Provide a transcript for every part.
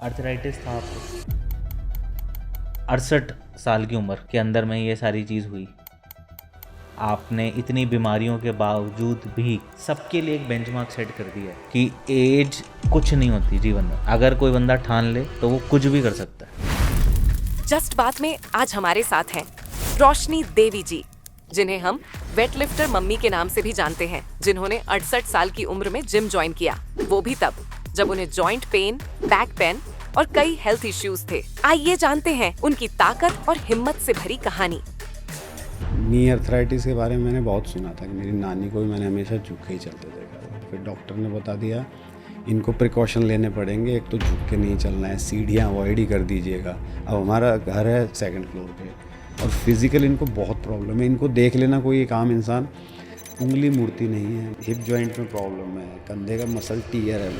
Arthritis था आपको 68 साल की उम्र के अंदर में ये सारी चीज़ हुई। आपने इतनी बीमारियों के बावजूद भी सबके लिए एक बेंचमार्क सेट कर दिया है कि एज कुछ नहीं होती जीवन में। अगर कोई बंदा ठान ले तो वो कुछ भी कर सकता है। जस्ट बात में आज हमारे साथ हैं रोशनी देवी जी, जिन्हें हम वेटलिफ्टर मम्मी के नाम से भी जानते हैं, जिन्होंने 68 साल की उम्र में जिम ज्वाइन किया, वो भी तब जब उन्हें जॉइंट पेन, बैक पेन और कई हेल्थ इश्यूज थे। आइए जानते हैं उनकी ताकत और हिम्मत से भरी कहानी। नी अर्थराइटिस के बारे में मैंने बहुत सुना था कि मेरी नानी को भी मैंने हमेशा झुक के ही चलते देखा। फिर डॉक्टर ने बता दिया इनको प्रिकॉशन लेने पड़ेंगे, एक तो झुक के नहीं चलना है, सीढ़ियाँ अवॉइड ही कर दीजिएगा। अब हमारा घर है 2nd फ्लोर पे और फिज़िकल इनको बहुत प्रॉब्लम है। इनको देख लेना कोई एक आम इंसान, उंगली मुड़ती नहीं है, हिप जॉइंट में प्रॉब्लम है, कंधे का मसल टीयर है।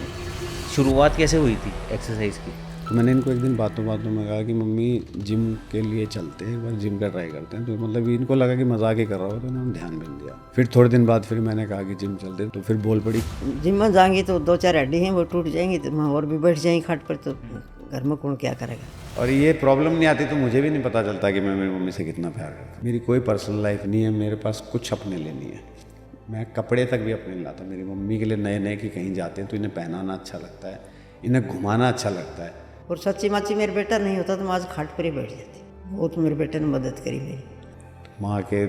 शुरुआत कैसे हुई थी एक्सरसाइज की? तो मैंने इनको एक दिन बातों बातों में कहा कि मम्मी जिम के लिए चलते हैं, एक बार जिम का ट्राई करते हैं। तो मतलब इनको लगा कि मजाक ही कर रहा हो, तो उन्होंने ध्यान भी नहीं दिया। फिर थोड़े दिन बाद फिर मैंने कहा कि जिम चलते हैं, तो फिर बोल पड़ी जिम में जाएंगी तो 2-4 हड्डी हैं वो टूट जाएंगी, तो मैं और भी बैठ जाएंगी खाट पर, तो घर में कौन क्या करेगा। और ये प्रॉब्लम नहीं आती तो मुझे भी नहीं पता चलता कि मैं मेरी मम्मी से कितना प्यार करता हूँ। मेरी कोई पर्सनल लाइफ नहीं है, मेरे पास कुछ अपने लिए नहीं है। मैं कपड़े तक भी अपने नहीं लाता। मेरी मम्मी के लिए नए नए कि कहीं जाते हैं तो इन्हें पहनाना अच्छा लगता है, इन्हें घुमाना अच्छा लगता है। और सच्ची माची मेरा बेटा नहीं होता तो मैं आज खाट पर ही बैठ जाती। वो तो मेरे बेटे ने मदद करी मेरी। माँ के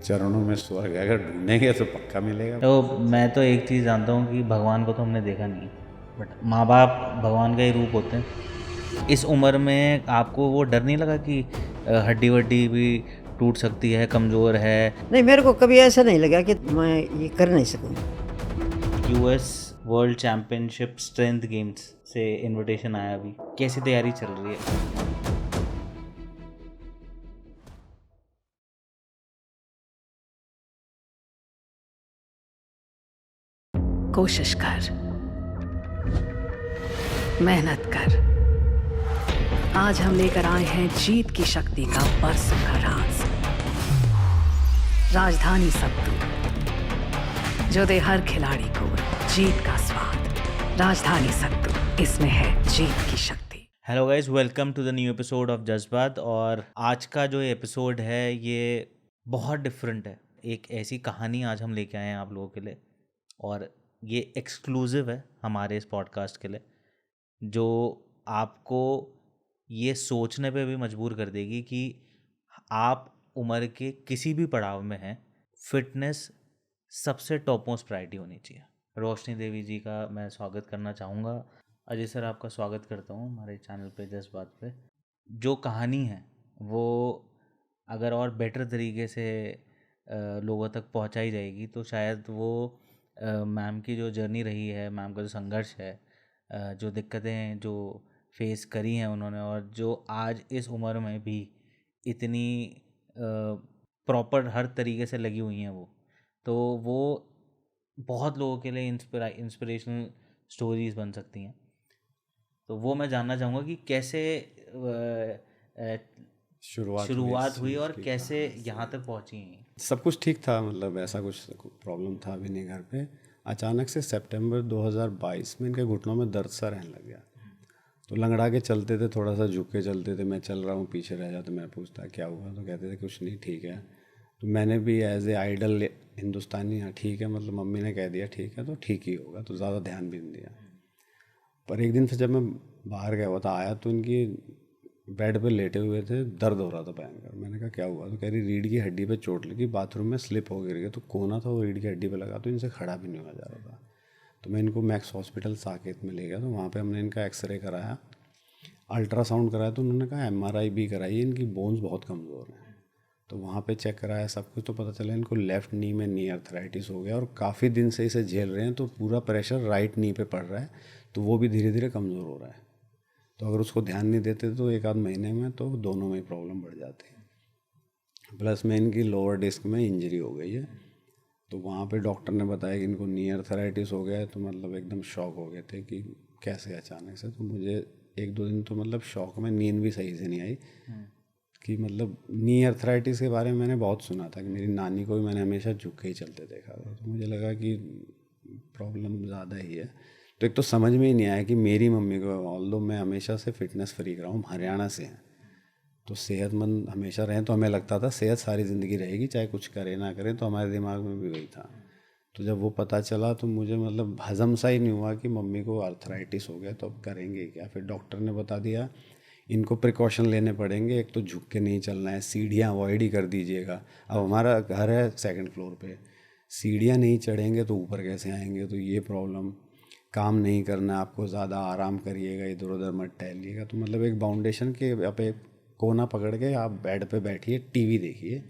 चरणों में स्वर्ग है, अगर ढूंढेंगे तो पक्का मिलेगा। तो मैं तो एक चीज़ जानता हूँ कि भगवान को तो हमने देखा नहीं, बट माँ बाप भगवान का ही रूप होते हैं। इस उम्र में आपको वो डर नहीं लगा कि हड्डी वड्डी भी टूट सकती है, कमज़ोर है? नहीं, मेरे को कभी ऐसा नहीं लगा कि मैं ये कर नहीं सकूँगा। US world championship strength games से इनविटेशन आया, अभी कैसी तैयारी चल रही है? कोशिश कर, मेहनत कर। आज हम लेकर आए हैं जीत की शक्ति का बरसों का राज। राजधानी सत्तू, जो दे हर खिलाड़ी को जीत का स्वाद। राजधानी सत्तू, इसमें है जीत की शक्ति। Hello guys, welcome to the new episode of Jazbaat. और आज का जो एपिसोड है ये बहुत डिफरेंट है। एक ऐसी कहानी आज हम लेके आए हैं आप लोगों के लिए, और ये एक्सक्लूसिव है हमारे इस पॉडकास्ट के लिए, जो आपको ये सोचने पे भी मजबूर कर देगी कि आप उम्र के किसी भी पड़ाव में हैं, फिटनेस सबसे टॉप मोस्ट प्रायोरिटी होनी चाहिए। रोशनी देवी जी का मैं स्वागत करना चाहूँगा। अजय सर, आपका स्वागत करता हूँ हमारे चैनल पे जज्बात पे। जो कहानी है वो अगर और बेटर तरीके से लोगों तक पहुँचाई जाएगी तो शायद वो मैम की जो जर्नी रही है, मैम का जो संघर्ष है, जो दिक्कतें जो फेस करी हैं उन्होंने, और जो आज इस उम्र में भी इतनी प्रॉपर हर तरीके से लगी हुई हैं वो बहुत लोगों के लिए इंस्पिरेशनल स्टोरीज़ बन सकती हैं। तो वो मैं जानना चाहूँगा कि कैसे शुरुआत हुई और कैसे यहाँ तक पहुँची हैं। सब कुछ ठीक था, मतलब ऐसा कुछ प्रॉब्लम था भी नहीं घर पे। अचानक से सितंबर 2022 में इनके घुटनों में दर्द सा रहने लग गया। तो लंगड़ा के चलते थे, थोड़ा सा झुक के चलते थे। मैं चल रहा हूँ, पीछे रह जाते, मैं पूछता क्या हुआ, तो कहते थे कुछ नहीं, ठीक है। तो मैंने भी एज ए आइडल हिंदुस्तानी, हाँ ठीक है, मतलब मम्मी ने कह दिया ठीक है तो ठीक ही होगा, तो ज़्यादा ध्यान भी नहीं दिया। पर एक दिन फिर जब मैं बाहर गया हुआ था, आया तो इनकी बेड पे लेटे हुए थे, दर्द हो रहा था भयंकर। मैंने कहा क्या हुआ, तो कह रही रीढ़ की हड्डी पे चोट लगी, बाथरूम में स्लिप हो गिर गया। तो कोना था वो रीढ़ की हड्डी पे लगा, तो इनसे खड़ा भी नहीं हुआ जा रहा था। तो मैं इनको मैक्स हॉस्पिटल साकेत में ले गया। तो वहाँ पे हमने इनका एक्सरे कराया, अल्ट्रासाउंड कराया। तो उन्होंने कहा MRI भी कराई, इनकी बोन्स बहुत कमज़ोर हैं। तो वहाँ पे चेक कराया सब कुछ, तो पता चला इनको लेफ़्ट नी में नी अर्थराइटिस हो गया, और काफ़ी दिन से इसे झेल रहे हैं। तो पूरा प्रेशर राइट नी पे पड़ रहा है, तो वो भी धीरे धीरे कमज़ोर हो रहा है। तो अगर उसको ध्यान नहीं देते तो 1 आध महीने में तो दोनों में ही प्रॉब्लम बढ़ जाती है। प्लस में इनकी लोअर डिस्क में इंजरी हो गई है। तो वहाँ पे डॉक्टर ने बताया कि इनको नी अर्थराइटिस हो गया है। तो मतलब एकदम शॉक हो गए थे कि कैसे अचानक से। तो मुझे 1-2 दिन तो मतलब शौक में, नींद भी सही से नहीं आई कि मतलब नी अर्थराइटिस के बारे में मैंने बहुत सुना था कि मेरी नानी को भी मैंने हमेशा झुक के ही चलते देखा था। तो मुझे लगा कि प्रॉब्लम ज़्यादा ही है। तो एक तो समझ में ही नहीं आया कि मेरी मम्मी को, ऑल्दो मैं हमेशा से फिटनेस फ्रीक रहा हूँ, हरियाणा से हैं, तो सेहतमंद हमेशा रहें, तो हमें लगता था सेहत सारी ज़िंदगी रहेगी, चाहे कुछ करें ना करें, तो हमारे दिमाग में भी वही था। तो जब वो पता चला तो मुझे मतलब हजम सा ही नहीं हुआ कि मम्मी को आर्थराइटिस हो गया, तो अब करेंगे क्या। फिर डॉक्टर ने बता दिया इनको प्रिकॉशन लेने पड़ेंगे, एक तो झुक के नहीं चलना है, सीढ़ियाँ अवॉइड ही कर दीजिएगा। अब हमारा घर है 2nd फ्लोर पे, सीढ़ियाँ नहीं चढ़ेंगे तो ऊपर कैसे आएंगे, तो ये प्रॉब्लम। काम नहीं करना आपको, ज़्यादा आराम करिएगा, इधर उधर मत टहलिएगा। तो मतलब एक बाउंडेशन के आप एक कोना पकड़ के आप बेड पे बैठिए, टीवी देखिए,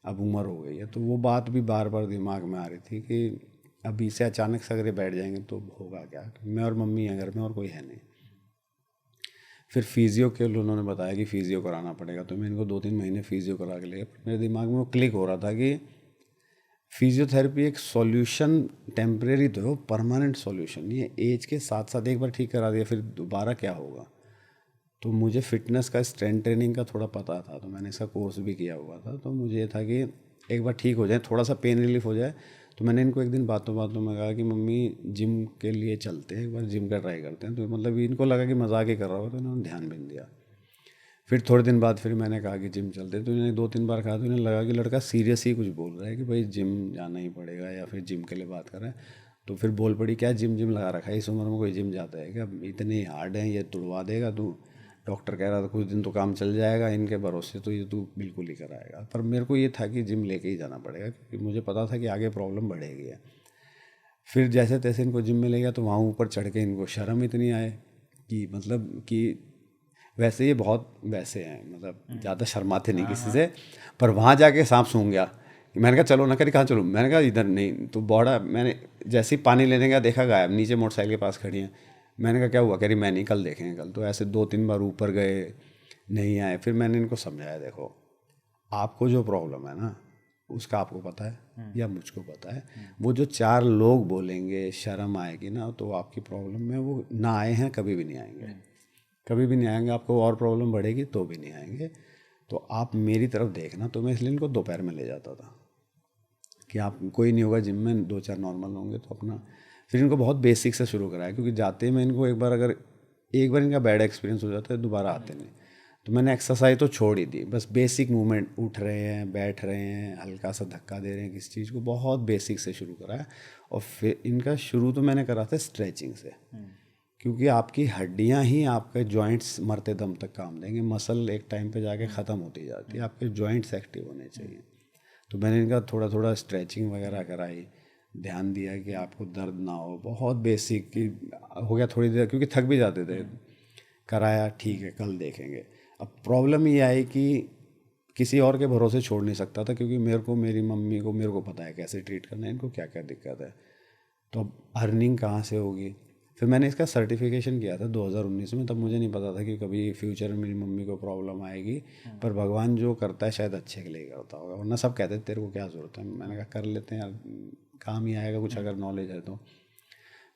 अब उम्र हो गई है। तो वो बात भी बार बार दिमाग में आ रही थी कि अभी से अचानक से अगर ये बैठ जाएंगे तो होगा क्या। मैं और मम्मी हैं घर में और कोई है नहीं। फिर फिजियो के लिए उन्होंने बताया कि फिजियो कराना पड़ेगा, तो मैं इनको 2-3 महीने फिजियो करा के ले गया। मेरे दिमाग में वो क्लिक हो रहा था कि फिजियोथेरेपी एक सॉल्यूशन टेम्परेरी तो है, परमानेंट सॉल्यूशन नहीं है। एज के साथ साथ एक बार ठीक करा दिया फिर दोबारा क्या होगा। तो मुझे फिटनेस का, स्ट्रेंथ ट्रेनिंग का थोड़ा पता था, तो मैंने इसका कोर्स भी किया हुआ था। तो मुझे ये था कि एक बार ठीक हो जाए, थोड़ा सा पेन रिलीफ हो जाए। तो मैंने इनको एक दिन बातों बातों में कहा कि मम्मी जिम के लिए चलते हैं, एक बार जिम का ट्राई करते हैं। तो मतलब इनको लगा कि मजाक ही कर रहा होगा, तो इन्होंने ध्यान भी नहीं दिया। फिर थोड़े दिन बाद फिर मैंने कहा कि जिम चलते हैं, तो इन्होंने 2-3 बार कहा, तो इन्हें लगा कि लड़का सीरियस ही कुछ बोल रहा है कि भाई जिम जाना ही पड़ेगा, या फिर जिम के लिए बात कर रहा है। तो फिर बोल पड़ी क्या जिम लगा रखा है, इस उम्र में कोई जिम जाता है क्या, इतने हार्ड हैं, ये तुड़वा देगा तू। डॉक्टर कह रहा था कुछ दिन तो काम चल जाएगा, इनके भरोसे तो ये तू बिल्कुल ही कराएगा। पर मेरे को ये था कि जिम लेके ही जाना पड़ेगा, क्योंकि मुझे पता था कि आगे प्रॉब्लम बढ़ेगी। फिर जैसे तैसे इनको जिम में ले गया, तो वहाँ ऊपर चढ़ के इनको शर्म इतनी आए कि मतलब कि वैसे ये बहुत वैसे हैं, मतलब ज़्यादा शर्माते नहीं किसी से। पर वहाँ जाके सांप सूंघ गया। मैंने कहा चलो ना, करी कहाँ चलो, मैंने कहा इधर नहीं। तो बौड़ा, मैंने जैसे ही पानी लेने गया देखा गायब, नीचे मोटरसाइकिल के पास खड़ी हैं। मैंने कहा क्या हुआ, कह रही मैं नहीं, कल देखेंगे कल। तो ऐसे 2-3 बार ऊपर गए, नहीं आए। फिर मैंने इनको समझाया देखो आपको जो प्रॉब्लम है ना उसका आपको पता है या मुझको पता है, वो जो 4 लोग बोलेंगे शर्म आएगी ना, तो आपकी प्रॉब्लम में वो ना आए हैं, कभी भी नहीं आएंगे, कभी भी नहीं आएंगे। आपको और प्रॉब्लम बढ़ेगी तो भी नहीं आएंगे। तो आप मेरी तरफ देखना। तो मैं इसलिए इनको दोपहर में ले जाता था कि आप कोई नहीं होगा जिम में, 2-4 नॉर्मल होंगे तो अपना। फिर इनको बहुत बेसिक से शुरू कराया, क्योंकि जाते में इनको एक बार इनका बैड एक्सपीरियंस हो जाता है दोबारा आते नहीं। तो मैंने एक्सरसाइज तो छोड़ ही दी, बस बेसिक मूवमेंट, उठ रहे हैं, बैठ रहे हैं, हल्का सा धक्का दे रहे हैं किसी चीज़ को, बहुत बेसिक से शुरू कराया। और फिर इनका शुरू तो मैंने करा था स्ट्रेचिंग से, क्योंकि आपकी हड्डियां ही आपके जॉइंट्स मरते दम तक काम देंगे। मसल एक टाइम पे जाके ख़त्म होती जाती है, आपके जॉइंट्स एक्टिव होने चाहिए। तो मैंने इनका थोड़ा थोड़ा स्ट्रेचिंग वगैरह कराई, ध्यान दिया कि आपको दर्द ना हो, बहुत बेसिक कि हो गया थोड़ी देर, क्योंकि थक भी जाते थे। कराया, ठीक है कल देखेंगे। अब प्रॉब्लम ये आई कि किसी और के भरोसे छोड़ नहीं सकता था, क्योंकि मेरे को, मेरी मम्मी को, मेरे को पता है कैसे ट्रीट करना है, इनको क्या क्या दिक्कत है। तो अब अर्निंग कहाँ से होगी। फिर मैंने इसका सर्टिफिकेशन किया था 2019 में। तब मुझे नहीं पता था कि कभी फ्यूचर में मेरी मम्मी को प्रॉब्लम आएगी, पर भगवान जो करता है शायद अच्छे के लिए करता होगा। वरना सब कहते तेरे को क्या ज़रूरत है। मैंने कहा कर लेते हैं यार, काम ही आएगा कुछ अगर नॉलेज है तो।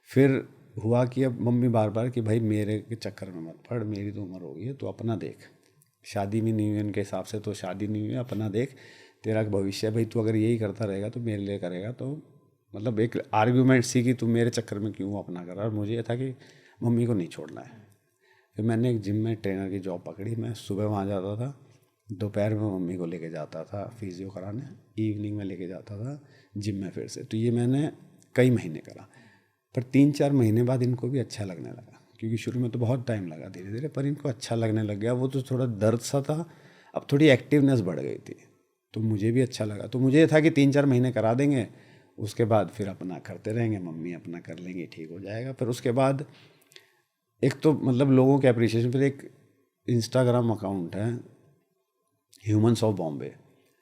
फिर हुआ कि अब मम्मी बार बार कि भाई मेरे के चक्कर में मत पड़, मेरी तो उम्र हो गई है, तो अपना देख, शादी भी नहीं हुई उनके हिसाब से, तो शादी नहीं हुई, अपना देख, तेरा भविष्य है भाई, तू अगर यही करता रहेगा तो मेरे लिए करेगा। तो मतलब एक आर्ग्यूमेंट सी कि तू मेरे चक्कर में क्यों अपना कर रहा है। और मुझे ये था कि मम्मी को नहीं छोड़ना है। फिर मैंने एक जिम में ट्रेनर की जॉब पकड़ी। मैं सुबह वहाँ जाता था, दोपहर में मम्मी को लेके जाता था फिजियो कराने, इवनिंग में लेके जाता था जिम में फिर से। तो ये मैंने कई महीने करा, पर 3-4 महीने बाद इनको भी अच्छा लगने लगा, क्योंकि शुरू में तो बहुत टाइम लगा धीरे धीरे, पर इनको अच्छा लगने लग गया। वो तो थोड़ा दर्द सा था, अब थोड़ी एक्टिवनेस बढ़ गई थी, तो मुझे भी अच्छा लगा। तो मुझे ये था कि 3-4 महीने करा देंगे, उसके बाद फिर अपना करते रहेंगे, मम्मी अपना कर लेंगे, ठीक हो जाएगा। फिर उसके बाद एक तो मतलब लोगों के अप्रिसिएशन। फिर एक इंस्टाग्राम अकाउंट है ह्यूमंस ऑफ बॉम्बे,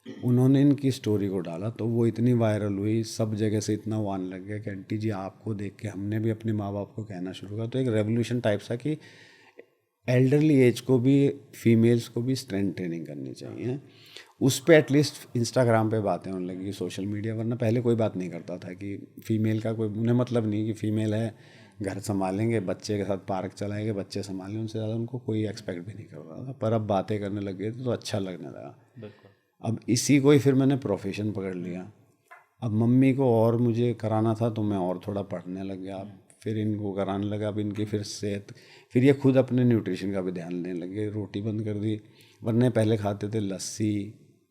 उन्होंने इनकी स्टोरी को डाला, तो वो इतनी वायरल हुई, सब जगह से इतना वो आने लग गया कि आंटी जी आपको देख के हमने भी अपने माँ बाप को कहना शुरू किया। तो एक रेवोल्यूशन टाइप सा कि एल्डरली एज को भी, फीमेल्स को भी स्ट्रेंथ ट्रेनिंग करनी चाहिए। उस पर एटलीस्ट इंस्टाग्राम पे बातें होने लगी, सोशल मीडिया। वरना पहले कोई बात नहीं करता था कि फ़ीमेल का कोई, उन्हें मतलब नहीं कि फ़ीमेल है घर संभालेंगे, बच्चे के साथ पार्क चलाएंगे, बच्चे संभालेंगे, उनसे ज़्यादा उनको कोई एक्सपेक्ट भी नहीं कर रहा था। पर अब बातें करने लग गए तो अच्छा लगने लगा। अब इसी को ही फिर मैंने प्रोफेशन पकड़ लिया। अब मम्मी को और मुझे कराना था, तो मैं और थोड़ा पढ़ने लग गया। फिर इनको कराने लगा, अब इनकी फिर सेहत, फिर ये खुद अपने न्यूट्रिशन का भी ध्यान लेने लगे, रोटी बंद कर दी, वरना पहले खाते थे लस्सी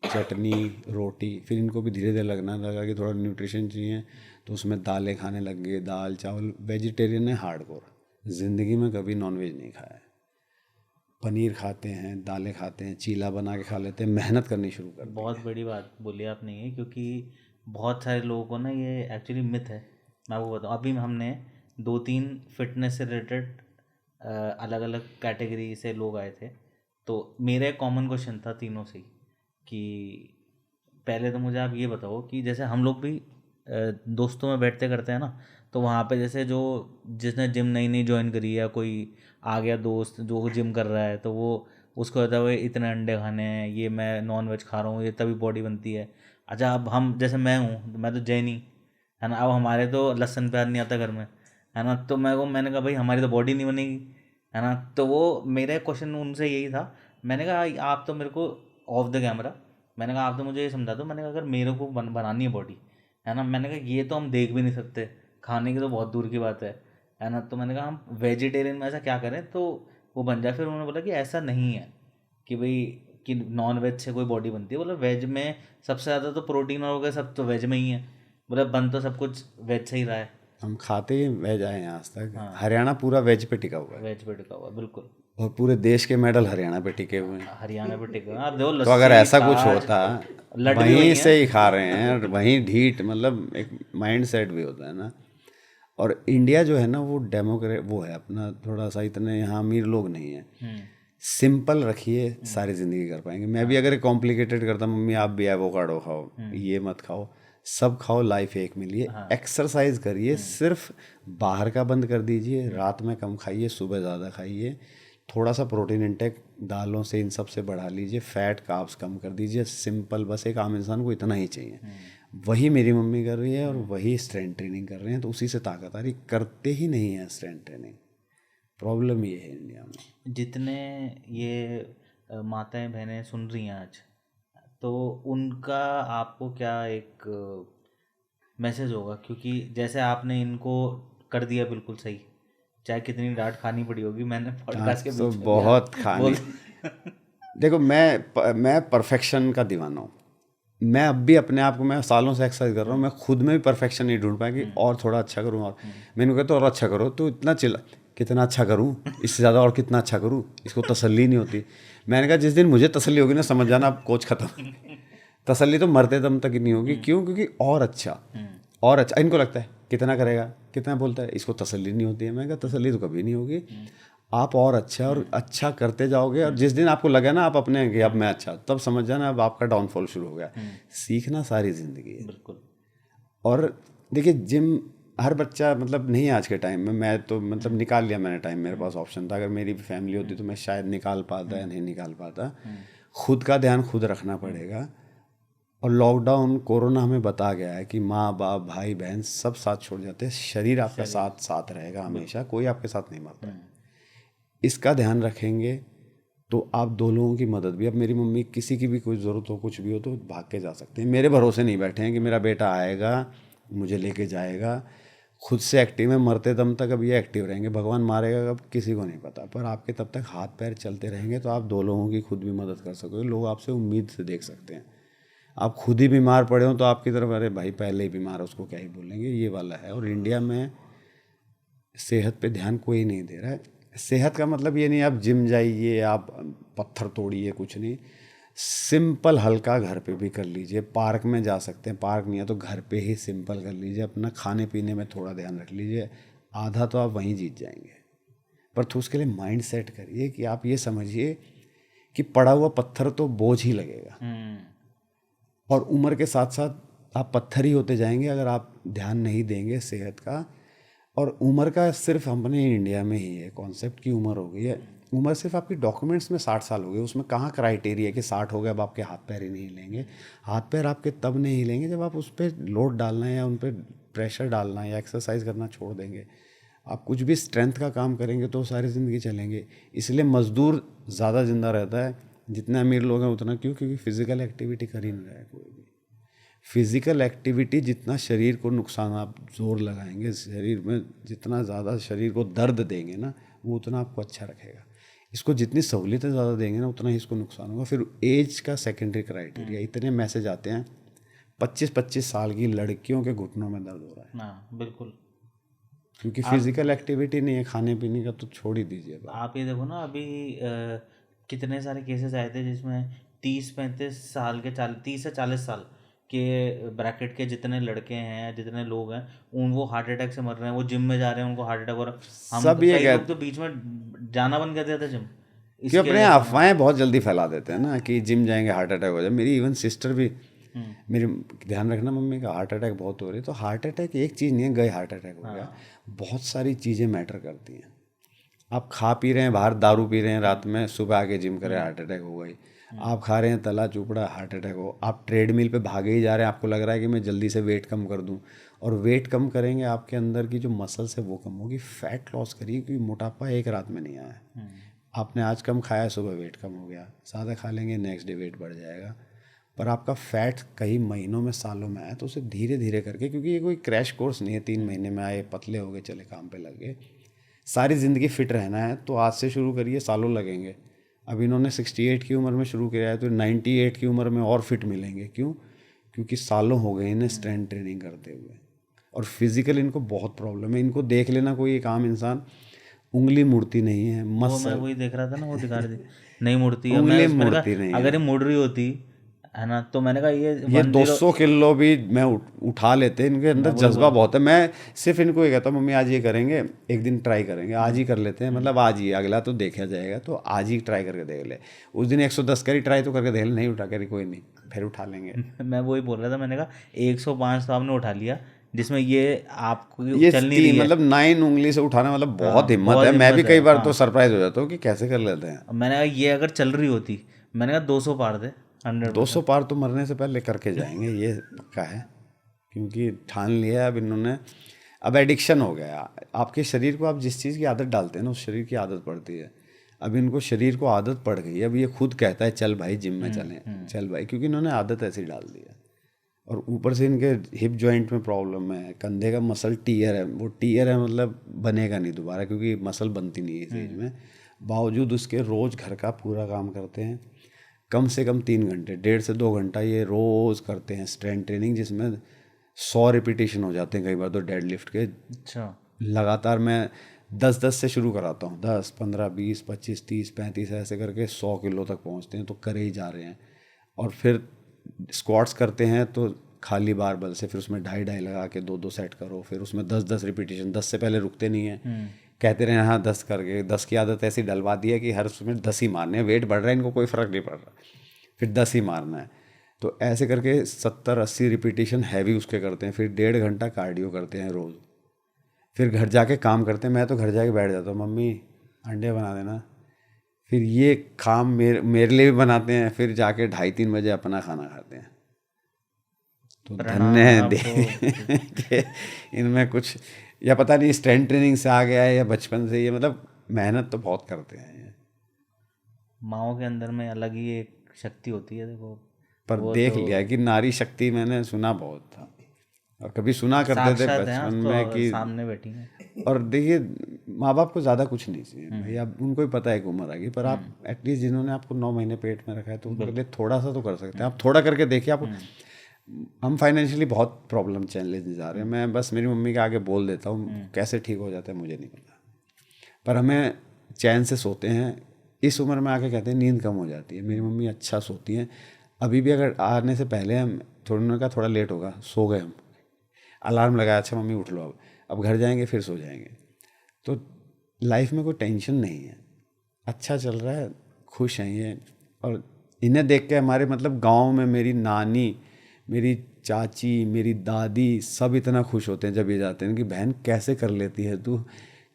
चटनी रोटी, फिर इनको भी धीरे धीरे लगना लगा कि थोड़ा न्यूट्रिशन चाहिए, तो उसमें दालें खाने लग गए, दाल चावल। वेजिटेरियन है हार्डकोर, ज़िंदगी में कभी नॉनवेज नहीं खाया है, पनीर खाते हैं, दालें खाते हैं, चीला बना के खा लेते हैं, मेहनत करनी शुरू कर दी। बहुत बड़ी बात बोली आपने ये, क्योंकि बहुत सारे लोगों को ना ये एक्चुअली मिथ है। मैं वो बताऊँ, अभी हमने 2-3 फिटनेस से रिलेटेड अलग अलग कैटेगरी से लोग आए थे, तो मेरा एक कॉमन क्वेश्चन था तीनों से ही कि पहले तो मुझे आप ये बताओ कि जैसे हम लोग भी दोस्तों में बैठते करते हैं ना, तो वहाँ पे जैसे जो जिसने जिम नई नई ज्वाइन करी है, कोई आ गया दोस्त जो जिम कर रहा है, तो वो उसको कहता है भाई इतने अंडे खाने हैं, ये मैं नॉन वेज खा रहा हूँ, ये तभी बॉडी बनती है। अच्छा, अब हम जैसे मैं हूँ, मैं तो जैनी है ना, अब हमारे तो लहसुन प्याज नहीं आता घर में है ना, तो मैंने कहा भाई हमारी तो बॉडी नहीं बनेगी है ना। तो वो मेरा क्वेश्चन उनसे यही था, मैंने कहा आप तो मेरे को ऑफ द कैमरा, मैंने कहा आप तो मुझे ये समझा दो, मैंने कहा अगर मेरे को बनानी है बॉडी है ना, मैंने कहा ये तो हम देख भी नहीं सकते, खाने की तो बहुत दूर की बात है ना, तो मैंने कहा हम वेजिटेरियन में ऐसा क्या करें तो वो बन जाए। फिर उन्होंने बोला कि ऐसा नहीं है कि भाई कि नॉन वेज से कोई बॉडी बनती है, बोला वेज में सबसे ज़्यादा तो प्रोटीन और हो गया, सब तो वेज में ही है, बोला बन तो सब कुछ वेज से ही रहा है। हम खाते ही वेज आए हैं आज तक। हरियाणा पूरा वेज पे टिका हुआ है, वेज पे टिका हुआ है, बिल्कुल। और पूरे देश के मेडल हरियाणा पे टिके हुए हैं। हरियाणा पे टिका हुआ है। आप देखो तो अगर लस्सी, ऐसा कुछ छाछ, होता, लड्डू भी वहीं वही से हैं। ही खा रहे हैं, और वहीं ढीठ, मतलब एक माइंड सेट भी होता है ना। और इंडिया जो है ना वो डेमोक्रेट वो है अपना, थोड़ा सा इतने यहाँ अमीर लोग नहीं है, सिंपल रखिए सारी ज़िंदगी कर पाएंगे। मैं भी अगर कॉम्प्लिकेटेड करता, मम्मी आप भी एवोकाडो खाओ, ये मत खाओ, सब खाओ, लाइफ एक मिली है। एक्सरसाइज करिए, सिर्फ बाहर का बंद कर दीजिए, रात में कम खाइए, सुबह ज़्यादा खाइए, थोड़ा सा प्रोटीन इंटेक दालों से इन सब से बढ़ा लीजिए, फैट कार्ब्स कम कर दीजिए, सिंपल। बस एक आम इंसान को इतना ही चाहिए। वही मेरी मम्मी कर रही है और वही स्ट्रेंथ ट्रेनिंग कर रहे हैं, तो उसी से ताकत आ रही। करते ही नहीं है स्ट्रेंथ ट्रेनिंग, प्रॉब्लम ये है इंडिया में। जितने ये माताएं बहनें सुन रही हैं आज, तो उनका आपको क्या एक मैसेज होगा, क्योंकि जैसे आपने इनको कर दिया बिल्कुल सही, चाहे कितनी डांट खानी पड़ी होगी, मैंने पॉडकास्ट के तो बीच में बहुत भी खानी। बोल देखो मैं परफेक्शन का दीवाना हूँ। मैं अब भी अपने आप को, मैं सालों से एक्सरसाइज कर रहा हूँ, मैं खुद में भी परफेक्शन नहीं ढूंढ पाया कि और थोड़ा अच्छा करूँ। और मैंने कहता और अच्छा करो, तो इतना चिल्ला कितना अच्छा करूँ, इससे ज़्यादा और कितना अच्छा करूँ, इसको तसल्ली नहीं होती। मैंने कहा जिस दिन मुझे तसल्ली होगी ना, समझ जाना अब कोच खत्म। तसल्ली तो मरते दम तक ही नहीं होगी। क्यों? क्योंकि और अच्छा और अच्छा इनको लगता है कितना करेगा, कितना बोलता है, इसको तसल्ली नहीं होती है। मैं कहा तसल्ली तो कभी नहीं होगी, आप और अच्छा करते जाओगे, और जिस दिन आपको लगे ना आप अपने कि अब मैं अच्छा, तब समझ जाना अब आपका डाउनफॉल शुरू हो गया। सीखना सारी ज़िंदगी है। बिल्कुल। और देखिए जिम हर बच्चा, मतलब नहीं आज के टाइम में, मैं तो मतलब निकाल लिया मैंने टाइम, मेरे पास ऑप्शन था। अगर मेरी फैमिली होती तो मैं शायद निकाल पाता या नहीं निकाल पाता। खुद का ध्यान खुद रखना पड़ेगा। और लॉकडाउन कोरोना हमें बता गया है कि माँ बाप भाई बहन सब साथ छोड़ जाते हैं, शरीर आपका साथ साथ रहेगा हमेशा, कोई आपके साथ नहीं मरता है। इसका ध्यान रखेंगे तो आप दो लोगों की मदद भी। अब मेरी मम्मी किसी की भी कोई ज़रूरत हो, कुछ भी हो, तो भाग के जा सकते हैं। मेरे भरोसे नहीं बैठे हैं कि मेरा बेटा आएगा मुझे लेके जाएगा। खुद से एक्टिव है, मरते दम तक अब ये एक्टिव रहेंगे। भगवान मारेगा कब किसी को नहीं पता, पर आपके तब तक हाथ पैर चलते रहेंगे तो आप दो लोगों की खुद भी मदद कर सकोगे। लोग आपसे उम्मीद से देख सकते हैं। आप खुद ही बीमार पड़े हो तो आपकी तरफ अरे भाई पहले ही बीमार है, उसको क्या ही बोलेंगे, ये वाला है। और इंडिया में सेहत पे ध्यान कोई नहीं दे रहा है। सेहत का मतलब ये नहीं आप जिम जाइए, आप पत्थर तोड़िए, कुछ नहीं। सिंपल हल्का घर पे भी कर लीजिए, पार्क में जा सकते हैं, पार्क नहीं है तो घर पे ही सिंपल कर लीजिए। अपना खाने पीने में थोड़ा ध्यान रख लीजिए, आधा तो आप वहीं जीत जाएंगे। पर तो उसके लिए माइंड सेट करिए कि आप ये समझिए कि पड़ा हुआ पत्थर तो बोझ ही लगेगा, और उम्र के साथ साथ आप पत्थर ही होते जाएंगे अगर आप ध्यान नहीं देंगे सेहत का। और उम्र का सिर्फ अपने इंडिया में ही है कॉन्सेप्ट की उम्र हो गई है। उम्र सिर्फ आपकी डॉक्यूमेंट्स में 60 साल हो गए, उसमें कहाँ क्राइटेरिया कि 60 हो गया अब आपके हाथ पैर ही नहीं हिलेंगे। हाथ पैर आपके तब नहीं हिलेंगे जब आप उस पर लोड डालना है या उन पर प्रेशर डालना है या एक्सरसाइज करना छोड़ देंगे। आप कुछ भी स्ट्रेंथ का काम करेंगे तो सारी ज़िंदगी चलेंगे। इसलिए मज़दूर ज़्यादा ज़िंदा रहता है, जितने अमीर लोग हैं उतना। क्यों? क्योंकि फिज़िकल एक्टिविटी कर ही नहीं रहा है कोई भी। फिज़िकल एक्टिविटी जितना शरीर को नुकसान, आप जोर लगाएंगे शरीर में, जितना ज़्यादा शरीर को दर्द देंगे ना, वो उतना आपको अच्छा रखेगा। इसको जितनी सहूलियतें ज़्यादा देंगे ना, उतना ही इसको नुकसान होगा। फिर एज का सेकेंडरी क्राइटेरिया, इतने मैसेज आते हैं 25-25 साल की लड़कियों के घुटनों में दर्द हो रहा है। हाँ बिल्कुल, क्योंकि फिजिकल एक्टिविटी नहीं है, खाने पीने का तो छोड़ ही दीजिए। आप ये देखो ना, अभी कितने सारे केसेस आए थे जिसमें 30-35 साल के 30 से 40 साल के ब्रैकेट के जितने लड़के हैं, जितने लोग हैं, उन वो हार्ट अटैक से मर रहे हैं। वो जिम में जा रहे हैं, उनको हार्ट अटैक हो रहा है। हम सब ये कई लोग तो बीच में जाना बंद कर देते थे जिम, कि अपने अफवाहें बहुत जल्दी फैला देते हैं ना कि जिम जाएंगे हार्ट अटैक हो जाए। मेरी इवन सिस्टर भी, मेरी ध्यान रखना मम्मी का हार्ट अटैक बहुत हो रही है। तो हार्ट अटैक एक चीज़ नहीं है, गए हार्ट अटैक हो गया, बहुत सारी चीज़ें मैटर करती हैं। आप खा पी रहे हैं बाहर, दारू पी रहे हैं रात में, सुबह आके जिम करें, हार्ट अटैक हो गई। आप खा रहे हैं तला चुपड़ा, हार्ट अटैक हो। आप ट्रेडमिल पे भागे ही जा रहे हैं, आपको लग रहा है कि मैं जल्दी से वेट कम कर दूं, और वेट कम करेंगे आपके अंदर की जो मसल्स है वो कम होगी। फैट लॉस करिए, क्योंकि मोटापा एक रात में नहीं आया है। आपने आज कम खाया, सुबह वेट कम हो गया, ज़्यादा खा लेंगे नेक्स्ट डे वेट बढ़ जाएगा। पर आपका फैट कई महीनों में, सालों में आया, तो उसे धीरे धीरे करके, क्योंकि ये कोई क्रैश कोर्स नहीं है 3 महीने में आए पतले हो गए चले काम पे लग गए। सारी ज़िंदगी फिट रहना है तो आज से शुरू करिए, सालों लगेंगे। अब इन्होंने 68 की उम्र में शुरू किया है तो 98 की उम्र में और फिट मिलेंगे। क्यों? क्योंकि सालों हो गए इन्हें स्ट्रेंथ ट्रेनिंग करते हुए, और फिजिकल इनको बहुत प्रॉब्लम है। इनको देख लेना, कोई एक आम इंसान, उंगली मुड़ती नहीं है, वो मसल, मैं वही देख रहा था ना, वो दिखा रही थी, नहीं मुड़ती है। उंगली मैंने मुड़ती नहीं है। अगर ये मुड़ रही होती है ना, तो मैंने कहा ये 200 किलो भी मैं उठा लेते। इनके अंदर जज्बा बहुत है। मैं सिर्फ इनको ये कहता हूँ, मम्मी आज ये करेंगे, एक दिन ट्राई करेंगे, आज ही कर लेते हैं, मतलब आज ही, अगला तो देखा जाएगा, तो आज ही ट्राई करके देख ले। उस दिन 110 करी ट्राई तो करके देख ले, नहीं उठा करी कोई नहीं, फिर उठा लेंगे। मैं वही बोल रहा था, मैंने कहा 105 तो आपने उठा लिया, जिसमें ये आपको ये चल नहीं रही है। मतलब 9 उंगली से उठाना, मतलब बहुत हिम्मत बहुत है। मैं भी हिम्मत कई है, बार हाँ। तो सरप्राइज हो जाता हूँ कि कैसे कर लेते हैं। मैंने कहा ये अगर चल रही होती, मैंने कहा 200 पार दे, 100। 200 पार तो मरने से पहले करके जाएंगे, ये पक्का है। क्योंकि ठान लिया है अब इन्होंने, अब एडिक्शन हो गया। आपके शरीर को आप जिस चीज़ की आदत डालते हैं ना, उस शरीर की आदत पड़ती है। अब इनको शरीर को आदत पड़ गई, अब ये खुद कहता है चल भाई जिम में चलें, चल भाई, क्योंकि इन्होंने आदत ऐसी डाल दी है। और ऊपर से इनके हिप जॉइंट में प्रॉब्लम है, कंधे का मसल टीयर है, वो टीयर है मतलब बनेगा नहीं दोबारा, क्योंकि मसल बनती नहीं है इस एज में। बावजूद उसके रोज़ घर का पूरा काम करते हैं, कम से कम 3 घंटे, 1.5 से 2 घंटा ये रोज़ करते हैं स्ट्रेंथ ट्रेनिंग, जिसमें 100 रिपीटेशन हो जाते हैं कई बार तो डेड लिफ्ट के। अच्छा, लगातार मैं 10-10 से शुरू कराता हूँ, 10, 15, 20, 25, 30, 35 ऐसे करके 100 किलो तक पहुँचते हैं, तो करे ही जा रहे हैं। और फिर स्क्वाट्स करते हैं तो खाली बारबल से, फिर उसमें 2.5 लगा के 2-2 सेट करो, फिर उसमें 10-10 रिपीटेशन, 10 से पहले रुकते नहीं हैं, कहते रहे हाँ 10 करके। 10 की आदत ऐसी डलवा दी है कि हर उसमें 10 ही मारने हैं। वेट बढ़ रहा है, इनको कोई फ़र्क नहीं पड़ रहा, फिर 10 ही मारना है। तो ऐसे करके 70-80 रिपीटेशन हैवी उसके करते हैं। फिर 1.5 घंटा कार्डियो करते हैं रोज़। फिर घर जाके काम करते हैं। मैं तो घर जाके बैठ जाता हूँ, मम्मी अंडे बना देना। फिर ये काम मेरे लिए भी बनाते हैं। फिर जाके 2:30-3 बजे अपना खाना खाते हैं। तो धन्य है दे कि इनमें कुछ, या पता नहीं स्ट्रेंथ ट्रेनिंग से आ गया है या बचपन से, ये मतलब मेहनत तो बहुत करते हैं ये। माओ के अंदर में अलग ही एक शक्ति होती है, देखो। पर देख लिया कि नारी शक्ति मैंने सुना बहुत था, और कभी सुना करते थे साक्षात हैं, बचपन तो में कि सामने बैठी हैं। और देखिए माँ बाप को ज़्यादा कुछ नहीं चाहिए भाई, अब उनको ही पता है कि उम्र आ गई। पर आप एटलीस्ट जिन्होंने आपको 9 महीने पेट में रखा है, तो उनके लिए थोड़ा सा तो कर सकते हैं। आप थोड़ा करके देखिए। आप हम फाइनेंशियली बहुत प्रॉब्लम चैलेंज जा रहे हैं। मैं बस मेरी मम्मी के आगे बोल देता हूँ, कैसे ठीक हो जाता है मुझे नहीं पता, पर हमें चैन से सोते हैं। इस उम्र में आके कहते हैं नींद कम हो जाती है। मेरी मम्मी अच्छा सोती हैं। अभी भी अगर आने से पहले हम थोड़ा लेट होगा, सो गए, हम अलार्म लगाया, अच्छा मम्मी उठ लो, अब घर जाएंगे फिर सो जाएंगे। तो लाइफ में कोई टेंशन नहीं है, अच्छा चल रहा है, खुश हैं ये। और इन्हें देख के हमारे मतलब गांव में मेरी नानी, मेरी चाची, मेरी दादी सब इतना खुश होते हैं जब ये जाते हैं कि बहन कैसे कर लेती है तू।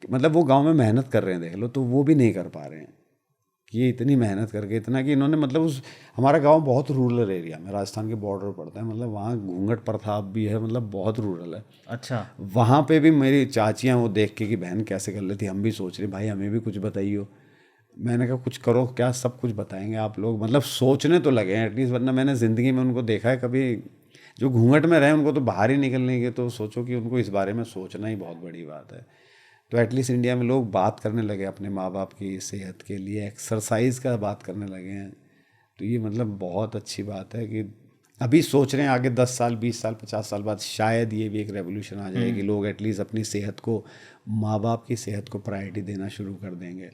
मतलब वो गांव में मेहनत कर रहे हैं, देख लो, तो वो भी नहीं कर पा रहे हैं कि ये इतनी मेहनत करके, इतना कि इन्होंने मतलब हमारा गांव बहुत रूरल एरिया में, राजस्थान के बॉर्डर पड़ता है, मतलब वहाँ घूंघट प्रथा भी है, मतलब बहुत रूरल है। अच्छा, वहाँ पे भी मेरी चाचियाँ वो देख के कि बहन कैसे कर लेती, हम भी सोच रहे भाई हमें भी कुछ बताइए। मैंने कहा कुछ करो, क्या सब कुछ बताएंगे आप लोग, मतलब सोचने तो लगे हैं एटलीस्ट, वरना मैंने ज़िंदगी में उनको देखा है कभी जो घूंघट में रहे उनको तो बाहर ही निकलने के, तो सोचो कि उनको इस बारे में सोचना ही बहुत बड़ी बात है। तो एटलीस्ट इंडिया में लोग बात करने लगे अपने माँ बाप की सेहत के लिए, एक्सरसाइज का बात करने लगे हैं। तो ये मतलब बहुत अच्छी बात है कि अभी सोच रहे हैं आगे 10 साल 20 साल 50 साल बाद शायद ये भी एक रेवोल्यूशन आ जाए कि लोग एटलीस्ट अपनी सेहत को, माँ बाप की सेहत को प्रायोरिटी देना शुरू कर देंगे।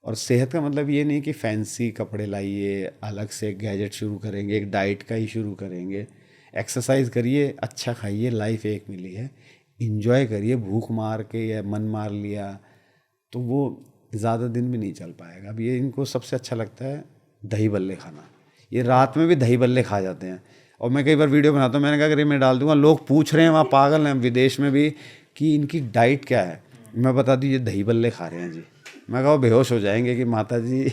और सेहत का मतलब ये नहीं कि फैंसी कपड़े लाइए, अलग से एक गैजेट शुरू करेंगे, एक डाइट का ही शुरू करेंगे। एक्सरसाइज करिए, अच्छा खाइए, लाइफ एक मिली है, इंजॉय करिए। भूख मार के या मन मार लिया तो वो ज़्यादा दिन भी नहीं चल पाएगा। अब ये इनको सबसे अच्छा लगता है दही बल्ले खाना, ये रात में भी दही बल्ले खा जाते हैं। और मैं कई बार वीडियो बनाता हूँ, मैंने कहा अगर ये मैं डाल दूंगा, लोग पूछ रहे हैं वहाँ पागल हैं विदेश में भी कि इनकी डाइट क्या है। मैं बता दूँ ये दही बल्ले खा रहे हैं जी। मैं कहा बेहोश हो जाएंगे कि माता जी।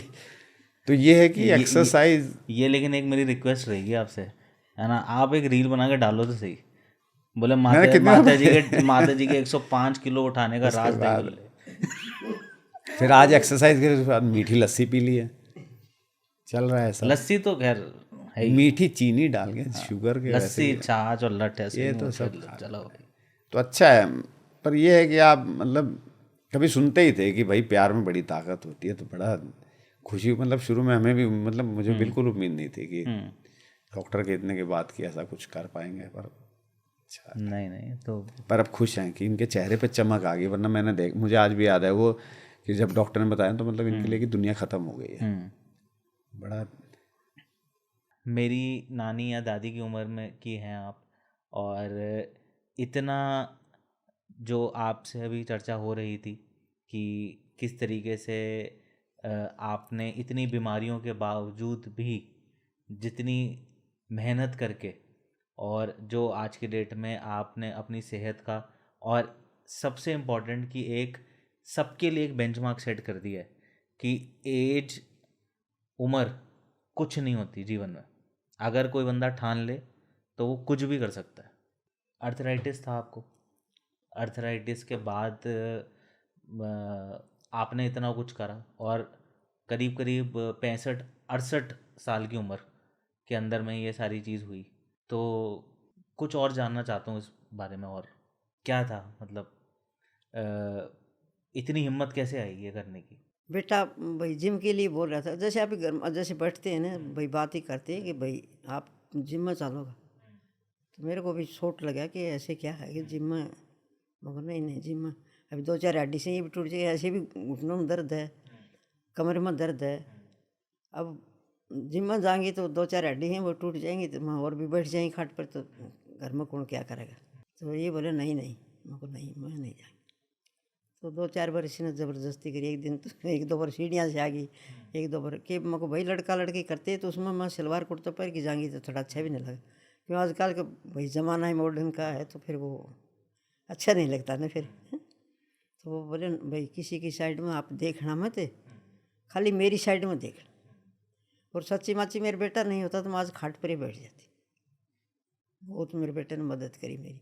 तो ये है कि एक्सरसाइज ये लेकिन एक मेरी रिक्वेस्ट रहेगी आपसे, है ना, आप एक रील बना के डालो तो सही। बोले मैंने कितने माता जी के 105 किलो उठाने का राज दही बल्ले। फिर आज एक्सरसाइज के बाद मीठी लस्सी पी ली है, चल रहा है सब। लस्सी तो खैर है ही। मीठी चीनी डाल के शुगर के वैसे लस्सी छाछ और लट ऐसे ये ही तो हो, सब चलो भाई। तो अच्छा है। पर ये है कि आप मतलब कभी सुनते ही थे कि भाई प्यार में बड़ी ताकत होती है, तो बड़ा खुशी, मतलब शुरू में हमें भी, मतलब मुझे बिल्कुल उम्मीद नहीं थी कि डॉक्टर के इतने के बाद कि ऐसा कुछ कर पाएंगे। पर अच्छा, नहीं तो पर अब खुश हैं कि इनके चेहरे पे चमक आ गई। वरना मैंने मुझे आज भी याद है वो कि जब डॉक्टर ने बताया तो मतलब इनके लिए कि दुनिया ख़त्म हो गई है। बड़ा मेरी नानी या दादी की उम्र में की हैं आप, और इतना जो आपसे अभी चर्चा हो रही थी कि किस तरीके से आपने इतनी बीमारियों के बावजूद भी जितनी मेहनत करके, और जो आज की डेट में आपने अपनी सेहत का, और सबसे इम्पोर्टेंट कि एक सबके लिए एक बेंचमार्क सेट कर दिया है कि एज, उम्र कुछ नहीं होती जीवन में। अगर कोई बंदा ठान ले तो वो कुछ भी कर सकता है। अर्थराइटिस था आपको, अर्थराइटिस के बाद आपने इतना कुछ करा, और करीब करीब 65-68 साल की उम्र के अंदर में ये सारी चीज़ हुई। तो कुछ और जानना चाहता हूँ इस बारे में, और क्या था मतलब इतनी हिम्मत कैसे आई ये करने की? बेटा भाई जिम के लिए बोल रहा था, जैसे आप घर में जैसे बैठते हैं ना भाई, बात ही करते हैं कि भाई आप जिम में चलोगा। तो मेरे को भी चोट लगा कि ऐसे क्या है कि जिम में, मगर नहीं जिम में अभी 2-4 हड्डी से ये भी टूट जाएगी, ऐसे भी घुटनों में दर्द है, कमर में दर्द है। अब जिम में जाएंगी तो 2-4 हड्डी हैं वो टूट जाएंगी, तो मैं और भी बैठ जाएंगी खाट पर, तो घर में कौन क्या करेगा। तो ये बोले नहीं मैं को नहीं, मैं नहीं जाएंगी। तो 2-4 बार इसने ज़बरदस्ती करी। एक दिन तो 1-2 बार सीढ़ियाँ से आ गई, 1-2 बार कि मेरे को भाई लड़का लड़की करते तो उसमें मैं सलवार कुर्ता पहन के जाएंगी तो थोड़ा अच्छा भी नहीं लगा, क्यों आजकल का भाई ज़माना है मॉडर्न का है, तो फिर वो अच्छा नहीं लगता ना फिर। तो वो बोले भाई किसी की साइड में आप देखना मत, खाली मेरी साइड में देख। और सच्ची माची मेरे बेटा नहीं होता तो मैं आज खाट पर ही बैठ जाती। बहुत मेरे बेटे ने मदद करी मेरी।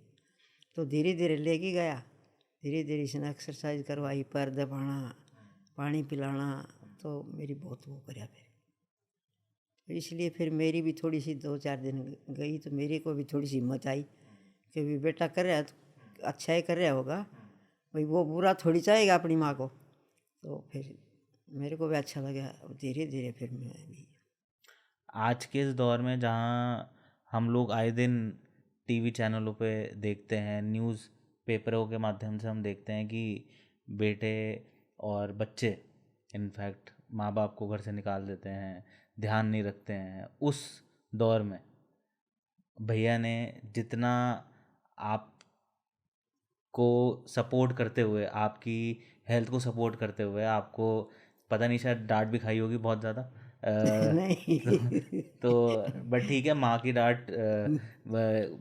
तो धीरे धीरे लेके गया, धीरे धीरे इसने एक्सरसाइज करवाई, पैर दबाना, पानी पिलाना, तो मेरी बहुत वो कराया फिर। तो इसलिए फिर मेरी भी थोड़ी सी 2-4 दिन गई तो मेरे को भी थोड़ी सी हिम्मत आई कि भी बेटा कर रहा है तो अच्छा ही कर रहा होगा भाई, वो बुरा थोड़ी चाहेगा अपनी माँ को। तो फिर मेरे को भी अच्छा लगा, धीरे धीरे फिर मैं भी। आज के इस दौर में जहाँ हम लोग आए दिन टीवी चैनलों पे देखते हैं, न्यूज़ पेपरों के माध्यम से हम देखते हैं कि बेटे और बच्चे इनफैक्ट माँ बाप को घर से निकाल देते हैं, ध्यान नहीं रखते हैं। उस दौर में भैया ने जितना आपको सपोर्ट करते हुए, आपकी हेल्थ को सपोर्ट करते हुए, आपको पता नहीं शायद डांट भी खाई होगी बहुत ज़्यादा, नहीं तो बट ठीक है, माँ की डांट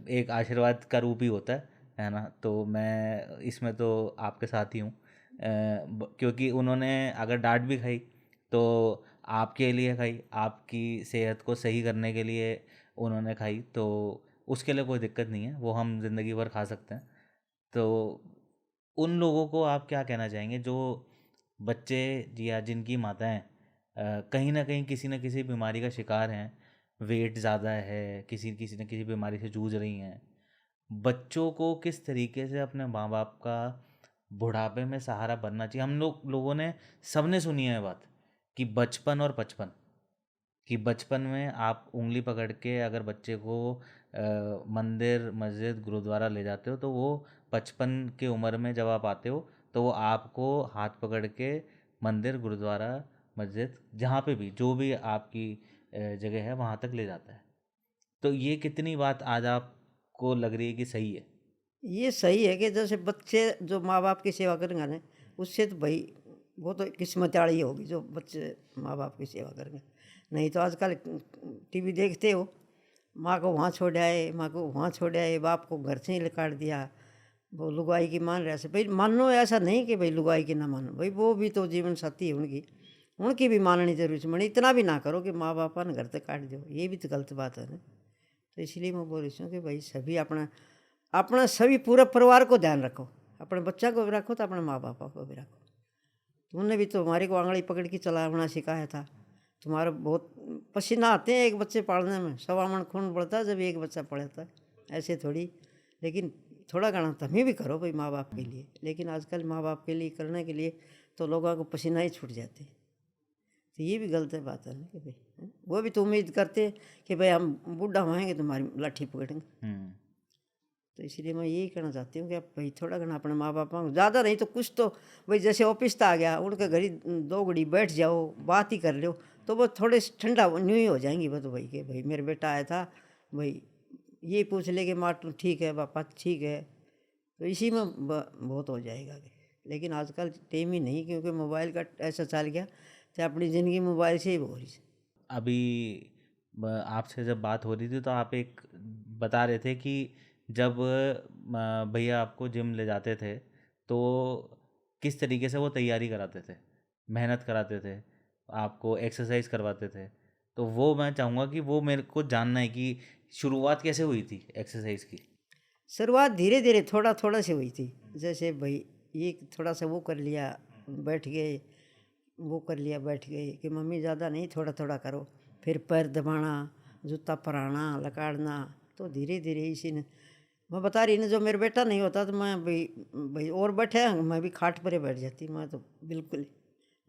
एक आशीर्वाद का रूप ही होता है ना। तो मैं इसमें तो आपके साथ ही हूँ, क्योंकि उन्होंने अगर डांट भी खाई तो आपके लिए खाई, आपकी सेहत को सही करने के लिए उन्होंने खाई, तो उसके लिए कोई दिक्कत नहीं है, वो हम ज़िंदगी भर खा सकते हैं। तो उन लोगों को आप क्या कहना चाहेंगे जो बच्चे या जिनकी माताएं कहीं ना कहीं किसी न किसी बीमारी का शिकार हैं, वेट ज़्यादा है, किसी किसी न किसी बीमारी से जूझ रही हैं, बच्चों को किस तरीके से अपने माँ बाप का बुढ़ापे में सहारा बनना चाहिए। हम लोगों ने सबने सुनी है ये बात कि बचपन और पचपन, कि बचपन में आप उंगली पकड़ के अगर बच्चे को मंदिर मस्जिद गुरुद्वारा ले जाते हो, तो वो 55 की उम्र में जब आप आते हो तो वो आपको हाथ पकड़ के मंदिर गुरुद्वारा मस्जिद जहाँ पे भी जो भी आपकी जगह है वहाँ तक ले जाता है। तो ये कितनी बात आज आपको लग रही है कि सही है? ये सही है कि जैसे बच्चे जो माँ बाप की सेवा करेंगे ना, उससे तो भाई वो तो किस्मत वाली होगी जो बच्चे माँ बाप की सेवा करेंगे। नहीं तो आजकल टीवी देखते हो, माँ को वहाँ छोड़ आए, माँ को वहाँ छोड़ आए, बाप को घर से ही निकाल दिया, वो लुगाई की मान रहे। भाई मानो, ऐसा नहीं कि भाई लुगाई की ना मानो, भाई वो भी तो जीवन साथी है उनकी, उनकी भी माननी जरूरी है। मैंने इतना भी ना करो कि माँ बाप ने घर तक काट दो, ये भी तो गलत बात है ना। तो इसलिए मैं बोल रही हूँ कि भाई सभी अपना अपना सभी पूरे परिवार को ध्यान रखो, अपने बच्चा को भी रखो तो अपने माँ बाप को भी रखो। तुमने भी तो हमारे को आंगली पकड़ के चलाना सिखाया था, तुम्हारा बहुत पसीना आते हैं एक बच्चे पालने में, 1.25 मन खून बढ़ता है जब एक बच्चा पड़ता है, ऐसे थोड़ी। लेकिन थोड़ा घना तुम्हें भी करो भाई माँ बाप के लिए। लेकिन आजकल माँ बाप के लिए करने के लिए तो लोगों को पसीना ही छूट जाते, तो ये भी गलत बात है ना कि भाई वो भी तो उम्मीद करते कि भाई हम बूढ़ा होएंगे तुम्हारी लाठी पकड़ेंगे। तो इसलिए मैं यही कहना चाहती हूँ कि आप भाई थोड़ा घना अपने माँ बाप को, ज़्यादा नहीं तो कुछ तो भाई, जैसे ऑफिस तो आ गया, उनके घर ही 2 घड़ी बैठ जाओ, बात ही कर लो, तो वो थोड़े ठंडा न्यू ही हो जाएंगी वो तो भाई के भाई मेरा बेटा आया था, भाई ये पूछ ले कि माँ ठीक है, पापा ठीक है, तो इसी में बहुत हो जाएगा। लेकिन आजकल टाइम ही नहीं, क्योंकि मोबाइल का ऐसा चल गया तो अपनी ज़िंदगी मोबाइल से ही हो रही है। अभी आपसे जब बात हो रही थी तो आप एक बता रहे थे कि जब भैया आपको जिम ले जाते थे तो किस तरीके से वो तैयारी कराते थे, मेहनत कराते थे, आपको एक्सरसाइज करवाते थे। तो वो मैं चाहूँगा कि वो मेरे को जानना है कि शुरुआत कैसे हुई थी एक्सरसाइज की। शुरुआत धीरे धीरे थोड़ा थोड़ा से हुई थी। जैसे भाई ये थोड़ा सा वो कर लिया, बैठ गए, वो कर लिया, बैठ गए, कि मम्मी ज़्यादा नहीं, थोड़ा थोड़ा करो। फिर पैर दबाना, जूता पराना, लकाड़ना, तो धीरे धीरे इसी ने, मैं बता रही ना, जो मेरा बेटा नहीं होता तो मैं भाई और बैठे मैं भी खाट पर ही बैठ जाती। मैं तो बिल्कुल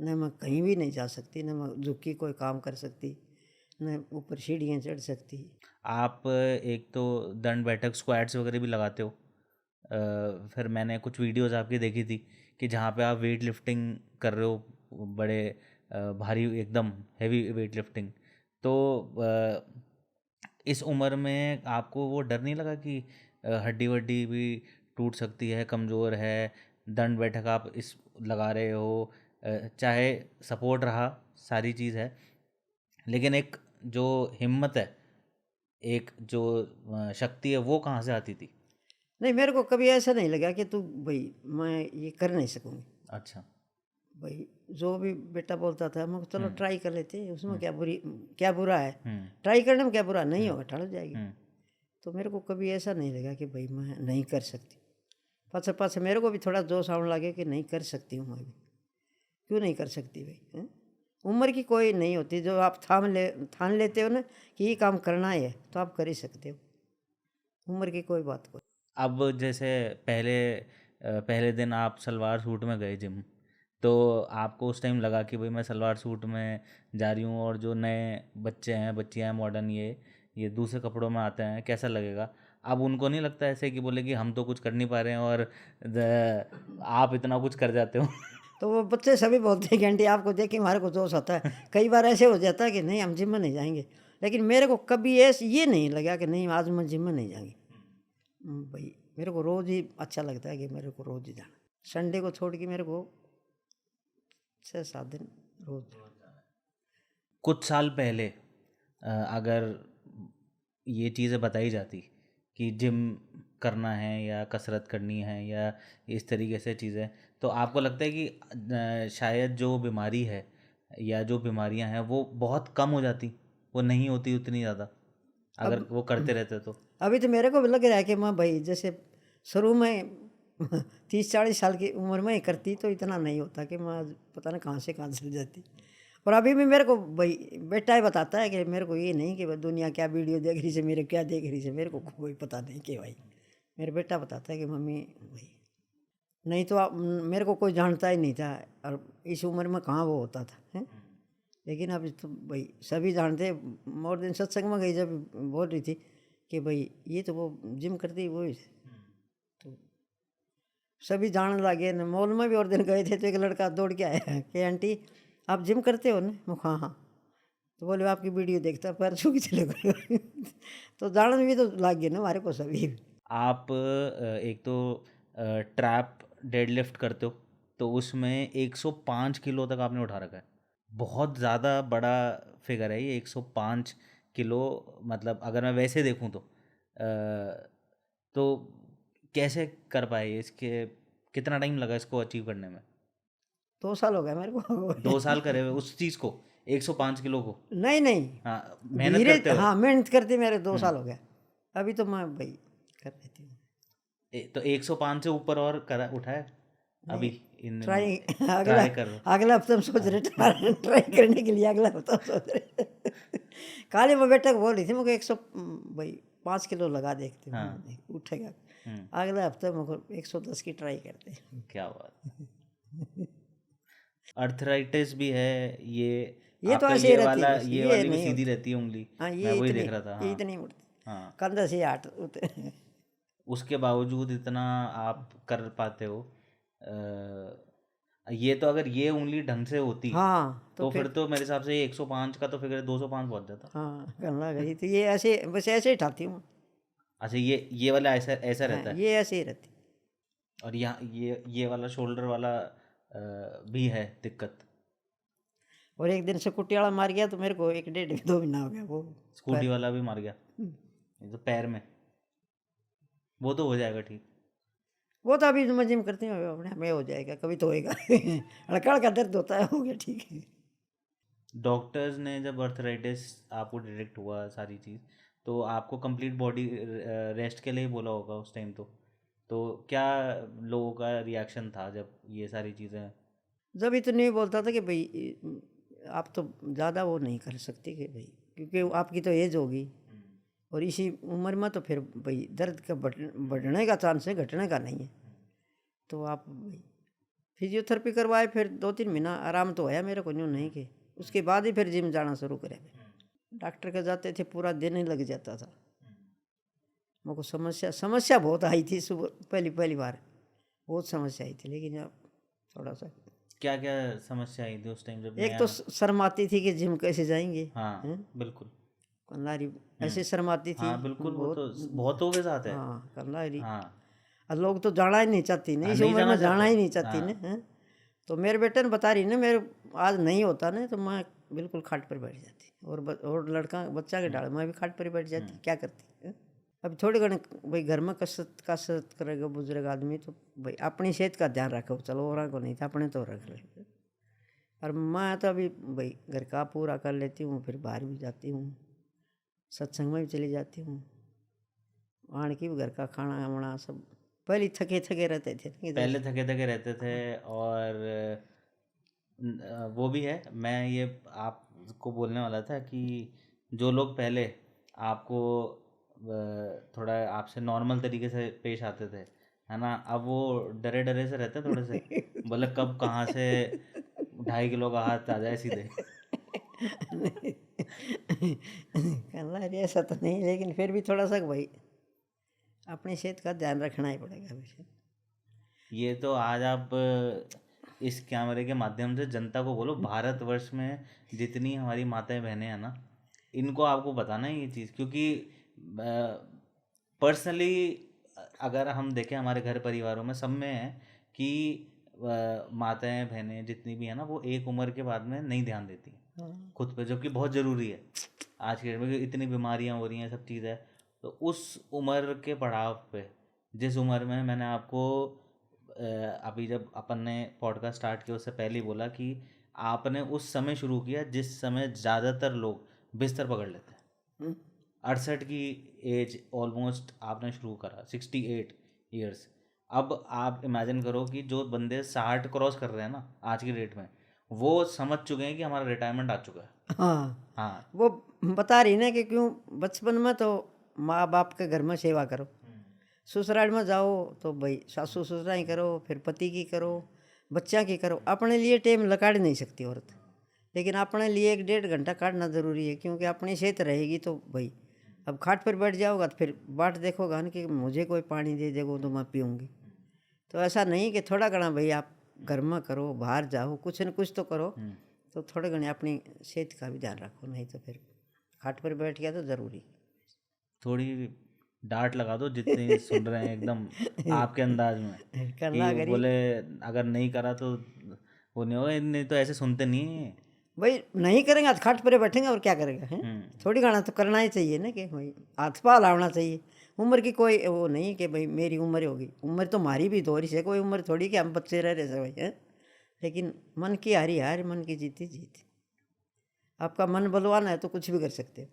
न मैं कहीं भी नहीं जा सकती, न मैं झुक के कोई काम कर सकती, न ऊपर सीढ़ियाँ चढ़ सकती। आप एक तो दंड बैठक स्क्वाट्स वगैरह भी लगाते हो, फिर मैंने कुछ वीडियोस आपकी देखी थी कि जहाँ पे आप वेट लिफ्टिंग कर रहे हो, बड़े भारी एकदम हैवी वेट लिफ्टिंग। तो इस उम्र में आपको वो डर नहीं लगा कि हड्डी वड्डी भी टूट सकती है, कमज़ोर है, दंड बैठक आप इस लगा रहे हो, चाहे सपोर्ट रहा सारी चीज़ है, लेकिन एक जो हिम्मत है, एक जो शक्ति है, वो कहाँ से आती थी? नहीं, मेरे को कभी ऐसा नहीं लगा कि तू भाई मैं ये कर नहीं सकूँगी। अच्छा। भाई जो भी बेटा बोलता था, मैं चलो ट्राई कर लेते हैं, उसमें क्या बुरा है, ट्राई करने में क्या बुरा, नहीं होगा टल जाएगी। तो मेरे को कभी ऐसा नहीं लगा कि भाई मैं नहीं कर सकती। पाछे पाछे मेरे को भी थोड़ा जोश आने लगे कि नहीं कर सकती हूँ मैं भी, क्यों नहीं कर सकती भाई, हैं? उम्र की कोई नहीं होती, जो आप ठान लेते हो ना कि ये काम करना है तो आप कर ही सकते हो, उम्र की कोई बात कोई। अब जैसे पहले दिन आप सलवार सूट में गए जिम, तो आपको उस टाइम लगा कि भाई मैं सलवार सूट में जा रही हूँ और जो नए बच्चे हैं बच्चियाँ हैं मॉडर्न, ये दूसरे कपड़ों में आते हैं, कैसा लगेगा? अब उनको नहीं लगता ऐसे कि बोले कि हम तो कुछ कर नहीं पा रहे हैं और आप इतना कुछ कर जाते हो? तो वो बच्चे सभी बोलते हैं कि आंटी आपको देख के हमारे को जोश आता है। कई बार ऐसे हो जाता है कि नहीं हम जिम में नहीं जाएंगे, लेकिन मेरे को कभी ऐसे ये नहीं लगा कि नहीं आज मैं जिम में नहीं जाएंगी। भाई मेरे को रोज़ ही अच्छा लगता है कि मेरे को रोज़ ही जाना, संडे को छोड़ के मेरे को 6-7 दिन रोज़। कुछ साल पहले अगर ये चीज़ें बताई जाती कि जिम करना है या कसरत करनी है या इस तरीके से चीज़ें, तो आपको लगता है कि शायद जो बीमारी है या जो बीमारियां हैं वो बहुत कम हो जाती, वो नहीं होती उतनी ज़्यादा अगर वो करते रहते तो? अभी तो मेरे को भी लग रहा है कि मैं भाई जैसे शुरू में 30-40 साल की उम्र में ही करती तो इतना नहीं होता कि मैं पता नहीं कहाँ से कहाँ चल जाती। और अभी भी मेरे को भाई बेटा ही बताता है कि मेरे को ये नहीं कि भाई दुनिया क्या वीडियो देख रही है, मेरे क्या देख रही है, मेरे को कोई पता नहीं कि भाई। मेरा बेटा बताता है कि मम्मी भाई, नहीं तो मेरे को कोई जानता ही नहीं था, और इस उम्र में कहाँ वो होता था है? लेकिन अब तो भाई सभी जानते। और दिन सत्संग में गई जब बोल रही थी कि भाई ये तो वो जिम करती वो ही, तो सभी जानने लगे न। मॉल में भी और दिन गए थे तो एक लड़का दौड़ के आया कि आंटी आप जिम करते हो ना? मैं हाँ हाँ। तो बोले आपकी वीडियो देखता पैर छू के चले गए। तो जानने भी तो लग गए ना हमारे को सभी। आप एक तो ट्रैप डेडलिफ्ट करते हो, तो उसमें 105 किलो तक आपने उठा रखा है। बहुत ज़्यादा बड़ा फिगर है ये 105 किलो। मतलब अगर मैं वैसे देखूं तो कैसे कर पाए? इसके कितना टाइम लगा इसको अचीव करने में? 2 साल हो गए मेरे को। 2 साल करे हुए उस चीज़ को, 105 किलो को? नहीं नहीं, हाँ, मेहनत धीरे करते हुए। हाँ मेहनत करते मेरे 2 साल हो गया। अभी तो मैं भाई कर लेती हूँ। तो 105 से ऊपर और करा उठाए अभी इन दिनों? ट्राई अगला ट्राई कर रहे हो? अगला हफ्ता हम सोच रहे ट्राई करने के लिए। अगला हफ्ता सोच रहे काली मैं बेटा को बोल रही थी मुझे 100 भाई 5 किलो लगा देखते हैं, हाँ। उठेगा। अगला हफ्ता मुझे 110 की ट्राई करते हैं। क्या बात। अर्थराइटिस भी है ये ये तो आपका? ऐसे ये ही रहती वाला है बस, ये ये वाली भी नहीं सीधी होती। रहती है उंगली? हाँ मैं ये वही इतनी देख रहा था। ये हाँ इतनी उठती, हाँ। कंधा से 8 होते। उसके बावजूद इतना आप कर पाते हो। ये तो अगर ये उंगली ढंग से होती हाँ तो फिर तो मेरे हिसाब से ये 105 का तो फिर 205 पहुंच जाता। हाँ करना गई तो ये ऐसे बस ऐसे ही उठाती हूँ। अच्छा, ये वाला ऐसा ऐसा हाँ, रहता है? ये ऐसे ही रहती। और यहाँ ये वाला शोल्डर वाला भी है दिक्कत? और एक दिन से कुटियाला मार गया तो मेरे को 1 डेढ़ 2 महीना हो गया वो। स्कूटी वाला भी मार गया? ये तो पैर में, वो तो हो जाएगा ठीक। वो तो अभी मैं जिम करती हूँ अपने में हो जाएगा, कभी तो होएगा। अड़कड़ का दर्द होता है, हो गया ठीक है। डॉक्टर्स ने जब अर्थराइटिस आपको डिटेक्ट हुआ सारी चीज़, तो आपको कंप्लीट बॉडी रेस्ट के लिए ही बोला होगा उस टाइम तो क्या लोगों का रिएक्शन था जब ये सारी चीज़ें? जब इतने बोलता था कि भाई आप तो ज़्यादा वो नहीं कर सकते कि भाई, क्योंकि आपकी तो एज होगी और इसी उम्र में तो फिर भाई दर्द का बढ़ने का चांस है, घटने का नहीं है। तो आप भाई फिजियोथेरेपी करवाए, फिर 2-3 महीना आराम तो आया मेरे को, यूँ नहीं कि उसके बाद ही फिर जिम जाना शुरू करे। डॉक्टर के जाते थे पूरा दिन ही लग जाता था। मेरे को समस्या बहुत आई थी सुबह, पहली बार बहुत समस्या आई थी। लेकिन अब थोड़ा सा क्या क्या समस्या आई थी उस टाइम जब एक तो शर्म आती थी कि जिम कैसे जाएंगे। हाँ बिल्कुल। कल्लारी ऐसे शर्म आती थी। हाँ बिल्कुल, वो तो बहुतों के साथ है। हाँ कल्लारी। हाँ और लोग तो जाना ही नहीं चाहती ना, हाँ, इस नहीं उम्र में जाना जाना चाहते। ही नहीं चाहती हाँ। ना। हैं? तो मेरे बेटे ने बता रही ना, मेरे आज नहीं होता ना तो मैं बिल्कुल खाट पर बैठ जाती, और लड़का बच्चा के डाल मैं भी खाट पर ही बैठ जाती। क्या करती हैं? अब थोड़े घने भाई घर में कसरत करेगा बुजुर्ग आदमी तो भाई अपनी सेहत का ध्यान रखो, चलो और को नहीं था अपने तो रख ले। और मैं तो अभी भाई घर का पूरा कर लेती हूँ, फिर बाहर भी जाती हूँ, सत्संग में भी चली जाती हूँ, आण की भी घर का खाना वाना सब। पहले थके रहते थे, पहले थके थके रहते थे। और वो भी है, मैं ये आपको बोलने वाला था कि जो लोग पहले आपको थोड़ा आपसे नॉर्मल तरीके से पेश आते थे, है ना, अब वो डरे डरे से रहते हैं थोड़े से। बोले कब कहाँ से 2.5 किलो का हाथ आ जाए सीधे। कहना ऐसा तो नहीं, लेकिन फिर भी थोड़ा सा भाई अपनी सेहत का ध्यान रखना ही पड़ेगा वैसे। ये तो आज आप इस कैमरे के माध्यम से जनता को बोलो, भारतवर्ष में जितनी हमारी माताएं बहनें हैं ना, इनको आपको बताना है ये चीज़। क्योंकि पर्सनली अगर हम देखें हमारे घर परिवारों में सब में है कि माताएं बहनें जितनी भी है ना, वो एक उम्र के बाद में नहीं ध्यान देती खुद पे, जो कि बहुत ज़रूरी है आज के डेट में। इतनी बीमारियां हो रही हैं, सब चीज़ है। तो उस उम्र के पड़ाव पे, जिस उम्र में मैंने आपको अभी जब अपन ने पॉडकास्ट स्टार्ट किया उससे पहले ही बोला कि आपने उस समय शुरू किया जिस समय ज़्यादातर लोग बिस्तर पकड़ लेते हैं। 68 की एज ऑलमोस्ट आपने शुरू करा, 68 ईयर्स। अब आप इमेजिन करो कि जो बंदे 60 क्रॉस कर रहे हैं ना आज की डेट में, वो समझ चुके हैं कि हमारा रिटायरमेंट आ चुका है। हाँ, हाँ। वो बता रही ना कि क्यों बचपन में तो माँ बाप के घर में सेवा करो, ससुराल में जाओ तो भाई सासू ससुरा ही करो, फिर पति की करो, बच्चा की करो, अपने लिए टाइम लकाड़ नहीं सकती औरत, लेकिन अपने लिए 1-1.5 घंटा काटना ज़रूरी है, क्योंकि अपनी सेहत रहेगी तो भाई अब खाट पर बैठ जाओगा तो फिर बाट देखोगा ना कि मुझे कोई पानी दे देगा तो मैं पीऊँगी। तो ऐसा नहीं कि थोड़ा घना भाई आप घर में करो, बाहर जाओ, कुछ न कुछ तो करो, तो थोड़े घने अपनी सेहत का भी ध्यान रखो, नहीं तो फिर खाट पर बैठ गया तो ज़रूरी। थोड़ी डांट लगा दो जितने सुन रहे हैं एकदम आपके अंदाज में, करना कि करी बोले अगर नहीं करा तो वो नहीं होगा, नहीं तो ऐसे सुनते नहीं हैं। भाई, नहीं करेंगे तो खाट पर बैठेंगे और क्या करेगा है। थोड़ी गाना तो करना ही चाहिए ना, कि भाई हाथ पाल आना चाहिए। उम्र की कोई वो नहीं कि भाई मेरी उम्र होगी, उम्र तो हमारी भी थोड़ी से, कोई उम्र थोड़ी कि हम बच्चे रह रहे से भाई है। लेकिन मन की हारी हार, मन की जीती जीत। आपका मन बलवान है तो कुछ भी कर सकते हो।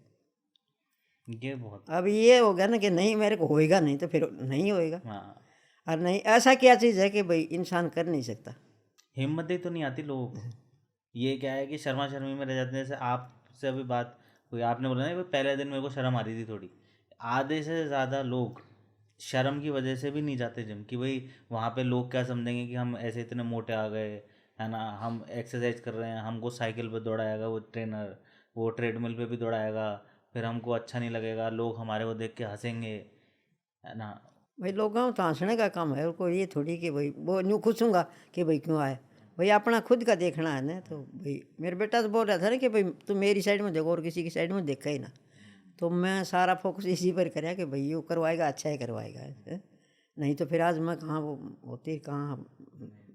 ये बहुत। अब ये हो गया ना कि नहीं मेरे को होएगा, नहीं तो फिर नहीं होएगा। हाँ, और नहीं ऐसा क्या चीज़ है कि भाई इंसान कर नहीं सकता। हिम्मत ही तो नहीं आती लोगों को। ये क्या है कि शर्मा शर्मी में रह जाते हैं। जैसे आपसे अभी बात हुई, आपने बोला ना कि पहले दिन मेरे को शर्म आ रही थी थोड़ी। आधे से ज़्यादा लोग शर्म की वजह से भी नहीं जाते जिम, कि भाई वहाँ पे लोग क्या समझेंगे कि हम ऐसे इतने मोटे आ गए, है ना, हम एक्सरसाइज कर रहे हैं, हमको साइकिल पे दौड़ाएगा वो ट्रेनर, वो ट्रेडमिल पे भी दौड़ाएगा, फिर हमको अच्छा नहीं लगेगा, लोग हमारे को देख के हंसेंगे, है ना। भाई लोगों तो हंसने का काम है, और कोई ये थोड़ी कि भाई वो यूँ खुशूँगा कि भाई क्यों आए। भाई अपना खुद का देखना है ना। तो भाई मेरा बेटा तो बोल रहा था ना कि भाई तू मेरी साइड में देखो और किसी की साइड में देखा ही ना। तो मैं सारा फोकस इसी पर कराया कि भाई ये करवाएगा, अच्छा ही करवाएगा है? नहीं तो फिर आज मैं कहाँ वो होती, कहाँ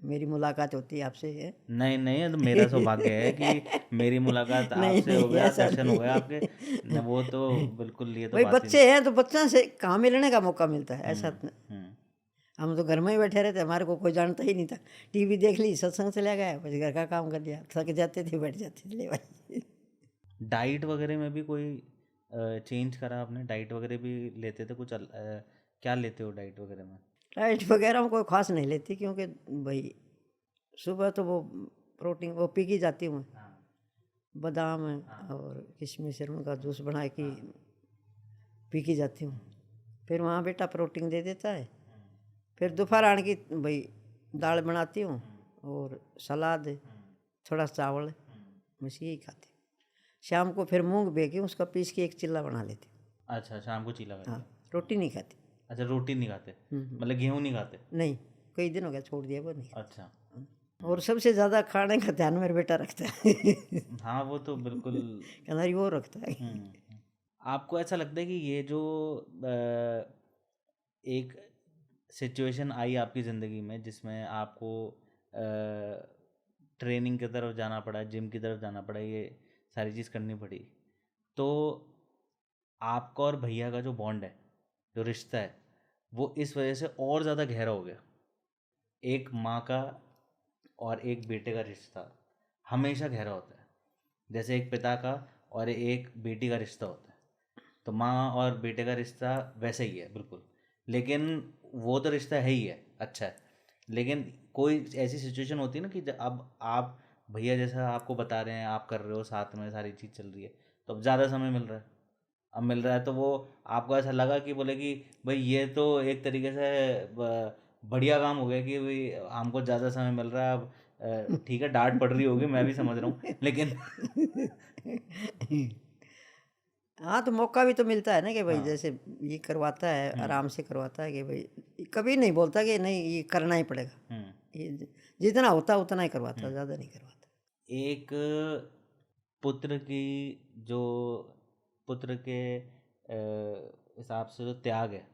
मेरी मुलाकात होती आपसे है। नहीं नहीं, ये तो मेरा सौभाग्य है कि मेरी मुलाकात नहीं आपसे हो नहीं, गया, ऐसा दर्शन हो गए नहीं। आपके न, वो तो बिल्कुल, ये तो भाई बात ही बच्चे हैं तो बच्चों से कहाँ मिलने का मौका मिलता है, ऐसा नहीं। हम तो घर में ही बैठे रहते, हमारे को कोई जानता ही नहीं था। टीवी देख ली, सत्संग चला गया, फिर घर का काम कर लिया, थक जाते थे बैठ जाते थे, ले भाई। डाइट वगैरह में भी कोई चेंज करा आपने? डाइट वगैरह भी लेते थे कुछ क्या लेते हो डाइट वगैरह में? डाइट वगैरह में कोई खास नहीं लेती, क्योंकि भाई सुबह तो वो प्रोटीन वो पी की जाती हूँ, बादाम और किशमिश का जूस बना के पी की जाती हूँ। फिर वहाँ बेटा प्रोटीन दे देता है। फिर दोपहर आने की भाई दाल बनाती हूँ और सलाद, थोड़ा चावल, बस यही खाती हूँ। शाम को फिर मूंग बेके उसका पीस के एक चिल्ला बना लेती हूँ। अच्छा, शाम को चीला खाते? हाँ, रोटी नहीं खाती। अच्छा, रोटी नहीं खाते, मतलब गेहूँ नहीं खाते? नहीं, कई दिन हो गया छोड़ दिया वो नहीं। अच्छा। और सबसे ज़्यादा खाने का ध्यान मेरा बेटा रखता है। हाँ, वो तो बिल्कुल। कनारी वो रखता है। आपको ऐसा लगता है कि ये जो एक सिचुएशन आई आपकी ज़िंदगी में जिसमें आपको ट्रेनिंग की तरफ जाना पड़ा, जिम की तरफ जाना पड़ा, ये सारी चीज़ करनी पड़ी, तो आपका और भैया का जो बॉन्ड है, जो रिश्ता है, वो इस वजह से और ज़्यादा गहरा हो गया? एक माँ का और एक बेटे का रिश्ता हमेशा गहरा होता है, जैसे एक पिता का और एक बेटी का रिश्ता होता है। तो माँ और बेटे का रिश्ता वैसा ही है बिल्कुल, लेकिन वो तो रिश्ता है ही है, अच्छा है। लेकिन कोई ऐसी सिचुएशन होती है ना कि अब आप भैया जैसा आपको बता रहे हैं, आप कर रहे हो साथ में, सारी चीज़ चल रही है, तो अब ज़्यादा समय मिल रहा है, अब मिल रहा है, तो वो आपको ऐसा लगा कि बोले कि भाई ये तो एक तरीके से बढ़िया काम हो गया कि भाई हमको ज़्यादा समय मिल रहा है। अब ठीक है, डांट पड़ रही होगी, मैं भी समझ रहा हूँ, लेकिन हाँ, तो मौका भी तो मिलता है ना कि भाई हाँ। जैसे ये करवाता है, आराम से करवाता है कि भाई कभी नहीं बोलता कि नहीं ये करना ही पड़ेगा। ये जितना होता है उतना ही करवाता, ज़्यादा नहीं करवाता। एक पुत्र की जो पुत्र के हिसाब से जो त्याग है,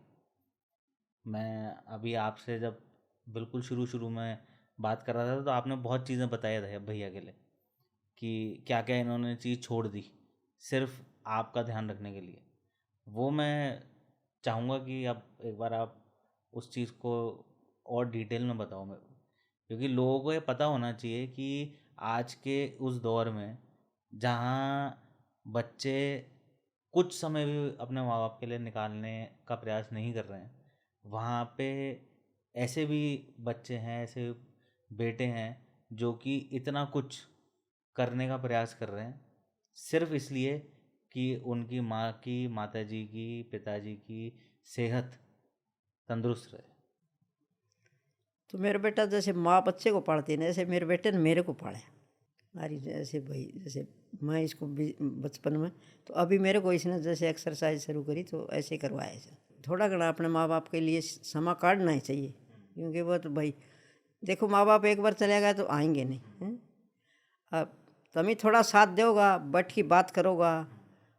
मैं अभी आपसे जब बिल्कुल शुरू शुरू में बात कर रहा था तो आपने बहुत चीज़ें बताया था भैया के लिए, कि क्या क्या इन्होंने चीज़ छोड़ दी सिर्फ आपका ध्यान रखने के लिए। वो मैं चाहूँगा कि अब एक बार आप उस चीज़ को और डिटेल में बताओ मेरे को, क्योंकि लोगों को ये पता होना चाहिए कि आज के उस दौर में जहाँ बच्चे कुछ समय भी अपने माँ बाप के लिए निकालने का प्रयास नहीं कर रहे हैं, वहाँ पे ऐसे भी बच्चे हैं, ऐसे बेटे हैं जो कि इतना कुछ करने का प्रयास कर रहे हैं सिर्फ इसलिए कि उनकी माँ की, माताजी की, पिताजी की सेहत तंदुरुस्त रहे। तो मेरा बेटा जैसे माँ बच्चे को पालती है ना, ऐसे मेरे बेटे ने मेरे को पाला। हमारी जैसे भाई, जैसे मैं इसको बचपन में, तो अभी मेरे को इसने जैसे एक्सरसाइज शुरू करी तो ऐसे करवाया है। थोड़ा घना अपने माँ बाप के लिए समय काटना ही चाहिए, क्योंकि वो तो भाई देखो, माँ बाप एक बार चले गए तो आएंगे नहीं हैं। अब तुम्हें थोड़ा साथ दोगा, बैठ की बात करोगा,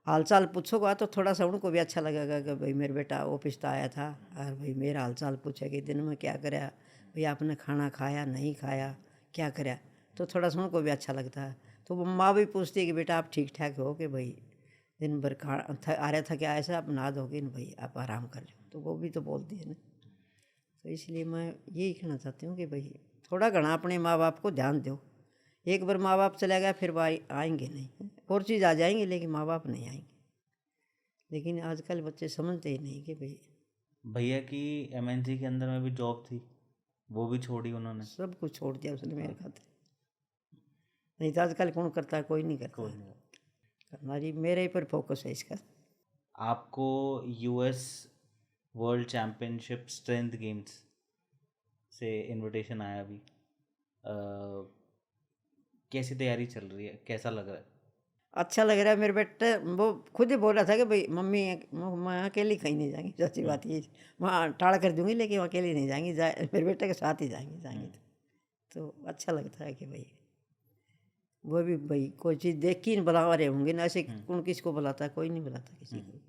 हालचाल पूछोगा, तो थोड़ा सा उनको भी अच्छा लगेगा कि भाई मेरा बेटा ऑफिस तो आया था और भाई मेरा हालचाल पूछा कि दिन में क्या कराया, भाई आपने खाना खाया नहीं खाया, क्या कराया, तो थोड़ा सा उनको भी अच्छा लगता है। तो वो माँ भी पूछती है कि बेटा आप ठीक ठाक हो, कि भाई दिन भर आ रहा था क्या, ऐसा आप नहा धोगे ना भाई, आप आराम कर लो, तो वो भी तो बोलती है ना। तो इसलिए मैं यही कहना चाहती हूँ कि भाई थोड़ा घना अपने माँ बाप को ध्यान दो। एक बार माँ बाप चला गया फिर भाई आएंगे नहीं, और चीज़ आ जाएंगी लेकिन माँ बाप नहीं आएंगे। लेकिन आजकल बच्चे समझते ही नहीं कि भाई। भैया की MNC के अंदर में भी जॉब थी, वो भी छोड़ी उन्होंने। सब कुछ छोड़ दिया उसने मेरे खाते। नहीं तो आजकल कौन करता है, कोई नहीं करता। कोई नहीं। हमारी मेरे ही पर फोकस है इसका। आपको US world championship strength games से इनविटेशन आया अभी, कैसी तैयारी चल रही है, कैसा लग रहा है? अच्छा लग रहा है। मेरे बेटे वो खुद ही बोल रहा था कि भाई मम्मी मैं अकेली कहीं नहीं जाएंगी, सच्ची बात ये, वहाँ टाड़ कर दूंगी लेकिन वो अकेली नहीं जाएंगी, मेरे बेटे के साथ ही जाएंगी तो अच्छा लगता है कि भाई वो भी भाई कोई चीज़ देख के बुला रहे होंगे ना, ऐसे कौन किसको बुलाता है, कोई नहीं बुलाता किसी को।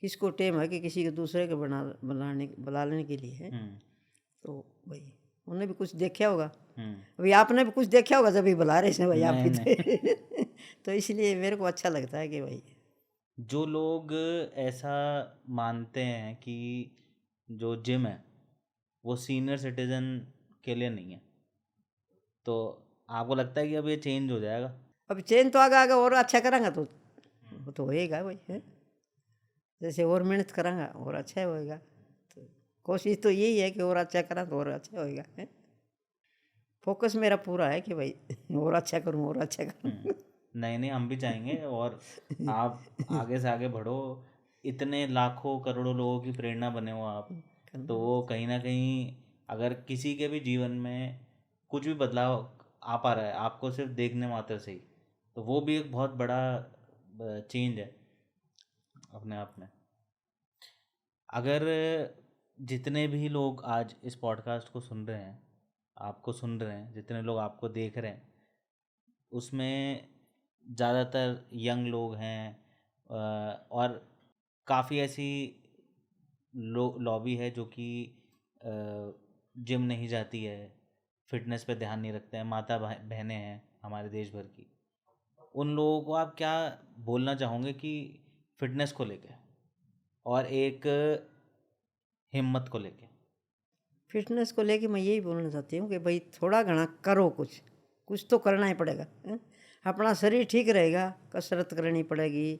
किसको टेम है कि किसी को दूसरे को बुला लेने के लिए है। तो भाई उन्हें भी कुछ देखा होगा, अभी आपने भी कुछ देखा होगा जब भी बुला रहे हैं भाई आप भी थे। तो इसलिए मेरे को अच्छा लगता है कि भाई जो लोग ऐसा मानते हैं कि जो जिम है वो सीनियर सिटीजन के लिए नहीं है, तो आपको लगता है कि अब ये चेंज हो जाएगा? अब चेंज तो आगे और अच्छा करांगा तो वो तो होएगा भाई है। जैसे और मेहनत करांगा और अच्छा होएगा, तो कोशिश तो यही है कि और अच्छा करा तो और अच्छा होएगा है। फोकस मेरा पूरा है कि भाई और अच्छा करूँ और अच्छा करूँ। नहीं नहीं, हम भी चाहेंगे और आप आगे से आगे बढ़ो, इतने लाखों करोड़ों लोगों की प्रेरणा बने हो आप, तो वो कहीं ना कहीं अगर किसी के भी जीवन में कुछ भी बदलाव आ पा रहा है आपको सिर्फ देखने मात्र से ही, तो वो भी एक बहुत बड़ा चेंज है अपने आप में। अगर जितने भी लोग आज इस पॉडकास्ट को सुन रहे हैं, आपको सुन रहे हैं, जितने लोग आपको देख रहे हैं, उसमें ज़्यादातर यंग लोग हैं और काफ़ी ऐसी लॉबी है जो कि जिम नहीं जाती है, फिटनेस पे ध्यान नहीं रखते हैं, माता बहनें हैं हमारे देश भर की। उन लोगों को आप क्या बोलना चाहोगे कि फिटनेस को लेके और एक हिम्मत को लेके? फिटनेस को लेके मैं यही बोलना चाहती हूँ कि भाई थोड़ा घना करो, कुछ तो करना ही पड़ेगा है? अपना शरीर ठीक रहेगा, कसरत करनी पड़ेगी।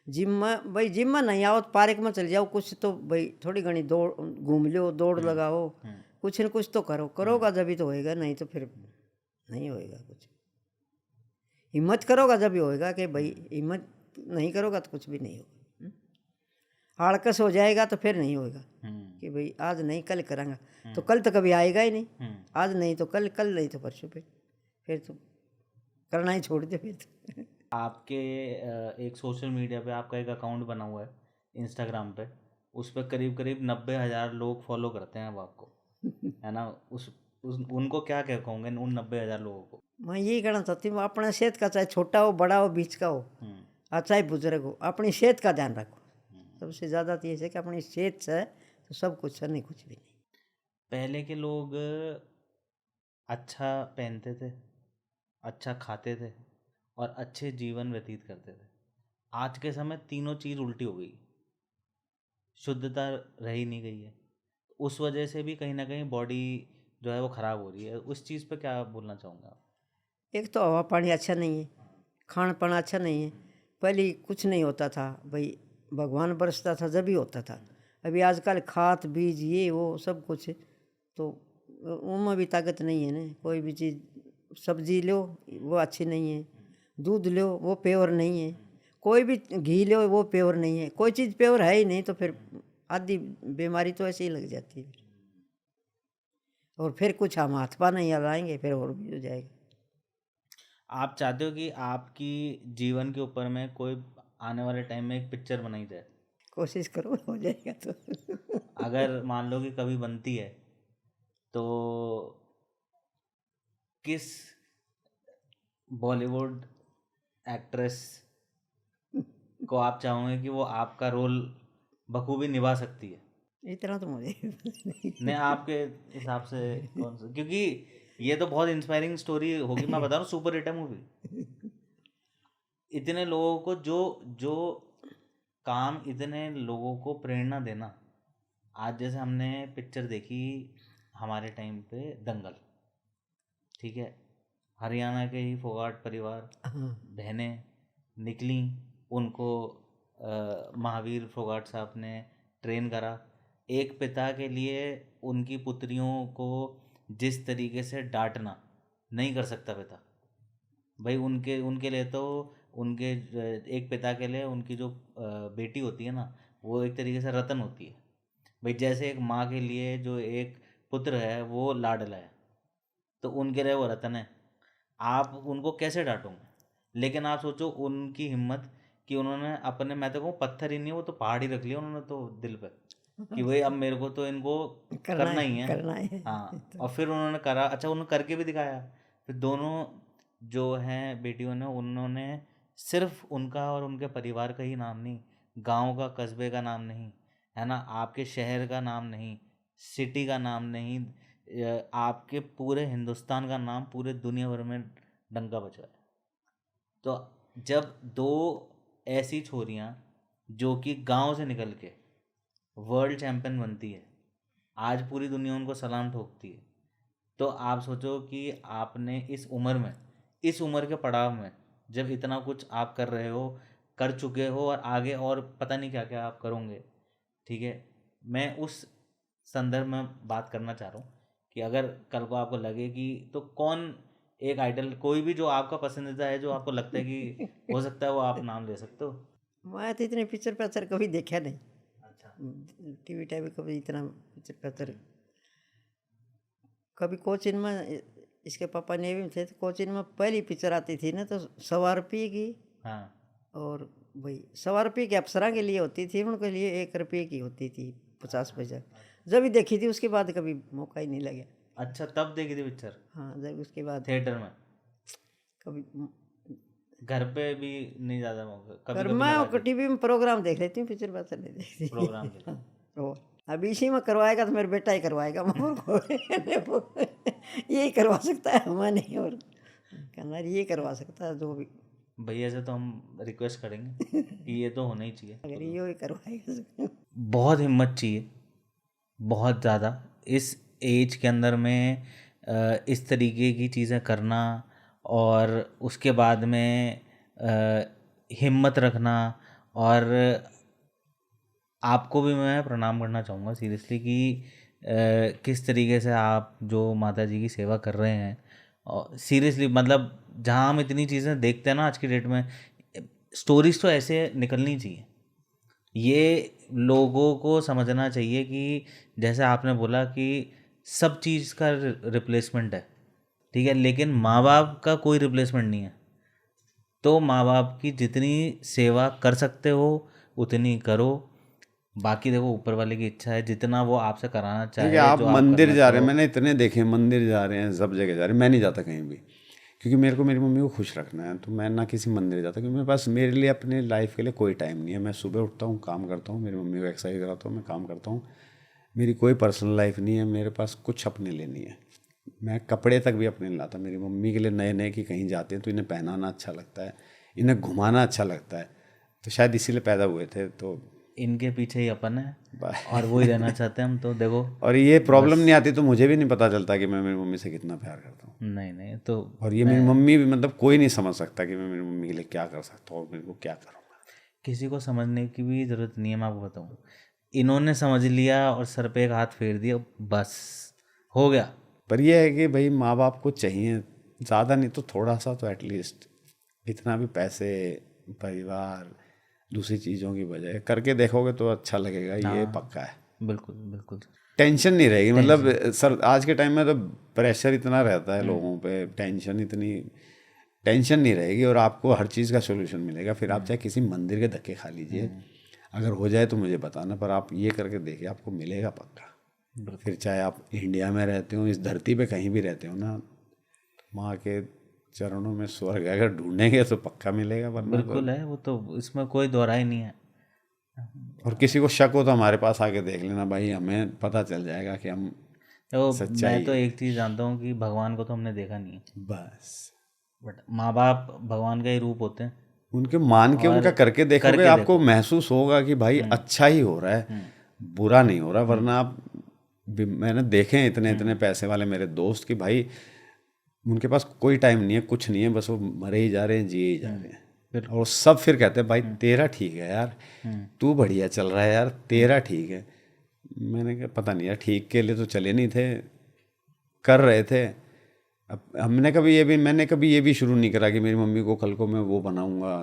जिम में भाई, जिम में नहीं आओ तो पार्क में चल जाओ, कुछ तो भाई थोड़ी घनी दौड़ घूम लो, दौड़ लगाओ, कुछ न कुछ तो करोगा जब ही तो होएगा, नहीं तो फिर नहीं होएगा कुछ। हिम्मत करोगा जब ही होएगा, कि भाई हिम्मत नहीं करोगा तो कुछ भी नहीं होगा। आड़कस हो जाएगा तो फिर नहीं होएगा कि भाई आज नहीं कल करांगा, तो कल तो कभी आएगा ही नहीं। आज नहीं तो कल, कल नहीं तो परसों, फिर तो करना ही छोड़ दे फिर तो। आपके एक सोशल मीडिया पे आपका एक अकाउंट बना हुआ है इंस्टाग्राम पे, उस पर करीब करीब 90,000 लोग फॉलो करते हैं अब आपको, है ना? उनको क्या कहोगे उन 90,000 लोगों को? मैं यही कहना चाहती हूँ, अपना सेहत का, चाहे छोटा हो बड़ा हो बीच का हो और चाहे बुजुर्ग हो, अपनी सेहत का ध्यान रखो। सबसे ज़्यादा तो ये है कि अपनी सेहत से तो सब कुछ है, नहीं कुछ भी नहीं। पहले के लोग अच्छा पहनते थे, अच्छा खाते थे और अच्छे जीवन व्यतीत करते थे। आज के समय तीनों चीज़ उल्टी हो गई, शुद्धता रही नहीं गई है। उस वजह से भी कहीं ना कहीं बॉडी जो है वो ख़राब हो रही है। उस चीज़ पे क्या बोलना चाहूँगा आप? एक तो हवा पानी अच्छा नहीं है, खान पान अच्छा नहीं है। पहले कुछ नहीं होता था भाई, भगवान बरसता था जब भी होता था। अभी आजकल खाद बीज ये वो सब कुछ, तो उनमें भी ताकत नहीं है ना। कोई भी चीज़ सब्जी लो वो अच्छी नहीं है, दूध लो वो प्योर नहीं है, कोई भी घी लो वो प्योर नहीं है, कोई चीज़ प्योर है ही नहीं, तो फिर आधी बीमारी तो ऐसे ही लग जाती है। और फिर कुछ हम हाथ पा नहीं हिलाएंगे, फिर और भी हो जाएगा। आप चाहते हो कि आपकी जीवन के ऊपर में कोई आने वाले टाइम में एक पिक्चर बनाई जाए? कोशिश करो हो जाएगा तो। अगर मान लो कि कभी बनती है तो किस बॉलीवुड एक्ट्रेस को आप चाहोगे कि वो आपका रोल बखूबी निभा सकती है? इतना तो मुझे नहीं, आपके हिसाब से कौन सा? क्योंकि ये तो बहुत इंस्पायरिंग स्टोरी होगी। मैं बता रहा हूँ, सुपर हिट है मूवी। इतने लोगों को जो जो काम इतने लोगों को प्रेरणा देना। आज जैसे हमने पिक्चर देखी हमारे टाइम पे दंगल, ठीक है, हरियाणा के ही फोगाट परिवार बहनें निकली, उनको महावीर फोगाट साहब ने ट्रेन करा। एक पिता के लिए उनकी पुत्रियों को जिस तरीके से डांटना नहीं कर सकता पिता, भाई उनके उनके लिए तो उनके एक पिता के लिए उनकी जो बेटी होती है ना, वो एक तरीके से रतन होती है। भाई जैसे एक माँ के लिए जो एक पुत्र है वो लाडला है, तो उनके लिए वो रतन है। आप उनको कैसे डांटोगे? लेकिन आप सोचो उनकी हिम्मत कि उन्होंने अपने, मैं तो कहूँ पत्थर ही नहीं, वो तो पहाड़ ही रख लिया उन्होंने तो दिल पे कि भाई अब मेरे को तो इनको करना ही है। करना है। हाँ, और फिर उन्होंने करा। अच्छा, उन्होंने करके भी दिखाया। फिर दोनों जो हैं बेटियों ने, उन्होंने सिर्फ उनका और उनके परिवार का ही नाम नहीं, गांव का, कस्बे का नाम नहीं, है ना, आपके शहर का नाम नहीं, सिटी का नाम नहीं, आपके पूरे हिंदुस्तान का नाम पूरे दुनिया भर में डंका बजाया। तो जब दो ऐसी छोरियां जो कि गांव से निकल के वर्ल्ड चैंपियन बनती है, आज पूरी दुनिया उनको सलाम ठोकती है, तो आप सोचो कि आपने इस उम्र के पड़ाव में जब इतना कुछ आप कर रहे हो, कर चुके हो, और आगे और पता नहीं क्या क्या आप करोगे, ठीक है। मैं उस संदर्भ में बात करना चाह रहा हूँ कि अगर कल को आपको लगे कि, तो कौन एक आइडल, कोई भी जो आपका पसंदीदा है, जो आपको लगता है कि हो सकता है वो आप नाम ले सकते हो? मैं तो इतने पिक्चर कभी देखा नहीं। अच्छा। टीवी टाइम कभी इतना पिक्चर कभी कोचिन में, इसके पापा नेवी में थे, तो कोचिन में पहली पिक्चर आती थी ना, तो 1.25 रुपये की। हाँ। और भाई 1.25 रुपये की अप्सरा के लिए होती थी, उनके लिए 1 रुपये की होती थी 50 पैसा। जब भी देखी थी, उसके बाद कभी मौका ही नहीं लगा। अच्छा, तब देखी थी पिक्चर? हाँ, जब उसके बाद थिएटर में? कभी घर पे भी नहीं ज़्यादा मौका? कभी पर कभी मैं लगा टीवी में प्रोग्राम देख लेती हूँ, पिक्चर बात नहीं देखती। प्रोग्राम के लिए। और अब इसी में करवाएगा तो मेरा बेटा ही करवाएगा, मम्मी को यही करवा सकता है, मैं नहीं। और कहना ये करवा सकता है जो भी। भैया से तो हम रिक्वेस्ट करेंगे कि ये तो होना ही चाहिए। अगर ये ही करवाएगा। बहुत हिम्मत चाहिए, बहुत ज़्यादा, इस एज के अंदर में इस तरीके की चीज़ें करना, और उसके बाद में हिम्मत रखना। और आपको भी मैं प्रणाम करना चाहूँगा सीरियसली कि किस तरीके से आप जो माता जी की सेवा कर रहे हैं। और सीरियसली मतलब जहाँ हम इतनी चीज़ें देखते हैं ना आज की डेट में, स्टोरीज तो ऐसे निकलनी चाहिए। ये लोगों को समझना चाहिए कि जैसे आपने बोला कि सब चीज़ का रिप्लेसमेंट है, ठीक है, लेकिन माँ बाप का कोई रिप्लेसमेंट नहीं है। तो माँ बाप की जितनी सेवा कर सकते हो उतनी करो, बाकी देखो ऊपर वाले की इच्छा है, जितना वो आपसे कराना चाहे। ठीक है, आप जो मंदिर करना जा रहे हैं, चाहो। मैंने इतने देखे मंदिर जा रहे हैं, सब जगह जा रहे हैं, मैं नहीं जाता कहीं भी, क्योंकि मेरे को मेरी मम्मी को खुश रखना है। तो मैं ना किसी मंदिर जाता, क्योंकि मेरे पास मेरे लिए अपने लाइफ के लिए कोई टाइम नहीं है। मैं सुबह उठता हूँ, काम करता हूँ, मेरी मम्मी को एक्सरसाइज कराता हूँ, मैं काम करता हूँ। मेरी कोई पर्सनल लाइफ नहीं है, मेरे पास कुछ अपने लिए नहीं है। मैं कपड़े तक भी अपने लाता, मेरी मम्मी के लिए नए नए कि कहीं जाते हैं तो इन्हें पहनाना अच्छा लगता है, इन्हें घुमाना अच्छा लगता है, तो शायद इसीलिए पैदा हुए थे। तो इनके पीछे ही अपन है और वो ही रहना चाहते हैं हम तो, देखो। और ये प्रॉब्लम नहीं आती तो मुझे भी नहीं पता चलता कि मैं मेरी मम्मी से कितना प्यार करता हूँ। नहीं तो, और ये मेरी मम्मी भी, मतलब कोई नहीं समझ सकता कि मैं मेरी मम्मी के लिए क्या कर सकता हूँ और मेरे को क्या करूँगा। किसी को समझने की भी ज़रूरत नहीं है। मैं आपको बताऊँ, इन्होंने समझ लिया और सर पे एक हाथ फेर दिया, बस हो गया। पर यह है कि भाई माँ बाप को चाहिए, ज़्यादा नहीं तो थोड़ा सा तो एटलीस्ट इतना भी पैसे, परिवार, दूसरी चीज़ों की बजाय करके देखोगे तो अच्छा लगेगा, ये पक्का है। बिल्कुल बिल्कुल। टेंशन नहीं रहेगी, मतलब सर आज के टाइम में तो प्रेशर इतना रहता है लोगों पे, टेंशन नहीं रहेगी और आपको हर चीज़ का सोल्यूशन मिलेगा। फिर आप चाहे किसी मंदिर के धक्के खा लीजिए, अगर हो जाए तो मुझे बताना, पर आप ये करके देखिए आपको मिलेगा पक्का। फिर चाहे आप इंडिया में रहते हो, इस धरती पे कहीं भी रहते हो ना, माँ के चरणों में स्वर्ग अगर ढूंढेंगे तो पक्का मिलेगा, वरना बिल्कुल है, वो तो इसमें कोई दोहरा ही नहीं है। और किसी को शक हो तो हमारे पास आके देख लेना भाई, हमें पता चल जाएगा कि हम तो सच्चाई मैं तो एक चीज़ जानता हूँ कि भगवान को तो हमने देखा नहीं है, बस बट माँ बाप भगवान का ही रूप होते हैं। उनके मान के उनका करके देखोगे, आपको महसूस होगा कि भाई अच्छा ही हो रहा है, बुरा नहीं हो रहा। वरना आप मैंने देखे हैं इतने पैसे वाले मेरे दोस्त कि भाई उनके पास कोई टाइम नहीं है, कुछ नहीं है, बस वो मरे ही जा रहे हैं, जिए ही जा रहे हैं। और सब फिर कहते हैं भाई तेरा ठीक है यार, तू बढ़िया चल रहा है यार, तेरा ठीक है। मैंने कहा पता नहीं यार, ठीक के लिए तो चले नहीं थे, कर रहे थे। अब मैंने कभी ये भी शुरू नहीं करा कि मेरी मम्मी को कल को मैं वो बनाऊंगा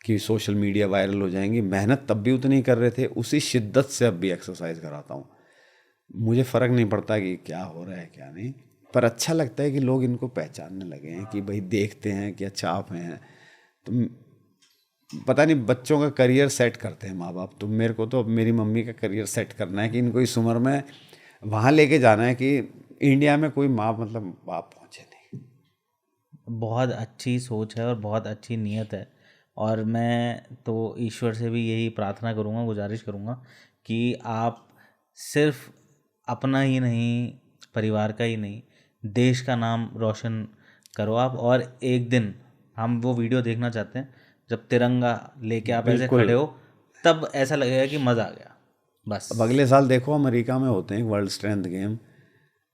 कि सोशल मीडिया वायरल हो जाएंगी। मेहनत तब भी उतनी कर रहे थे, उसी शिद्दत से अब भी एक्सरसाइज कराता हूँ। मुझे फ़र्क नहीं पड़ता कि क्या हो रहा है क्या नहीं, पर अच्छा लगता है कि लोग इनको पहचानने लगे हैं, कि भाई देखते हैं कि अच्छा आप हैं। तो पता नहीं बच्चों का करियर सेट करते हैं माँ बाप, तो मेरे को तो अब मेरी मम्मी का करियर सेट करना है कि इनको इस उम्र में वहाँ लेके जाना है कि इंडिया में कोई माँ मतलब बाप पहुँचे नहीं। बहुत अच्छी सोच है और बहुत अच्छी नीयत है, और मैं तो ईश्वर से भी यही प्रार्थना करूँगा, गुजारिश करूँगा कि आप सिर्फ अपना ही नहीं, परिवार का ही नहीं, देश का नाम रोशन करो आप। और एक दिन हम वो वीडियो देखना चाहते हैं जब तिरंगा लेके आप ऐसे खड़े हो, तब ऐसा लगेगा कि मज़ा आ गया बस। अब अगले साल देखो अमेरिका में होते हैं वर्ल्ड स्ट्रेंथ गेम,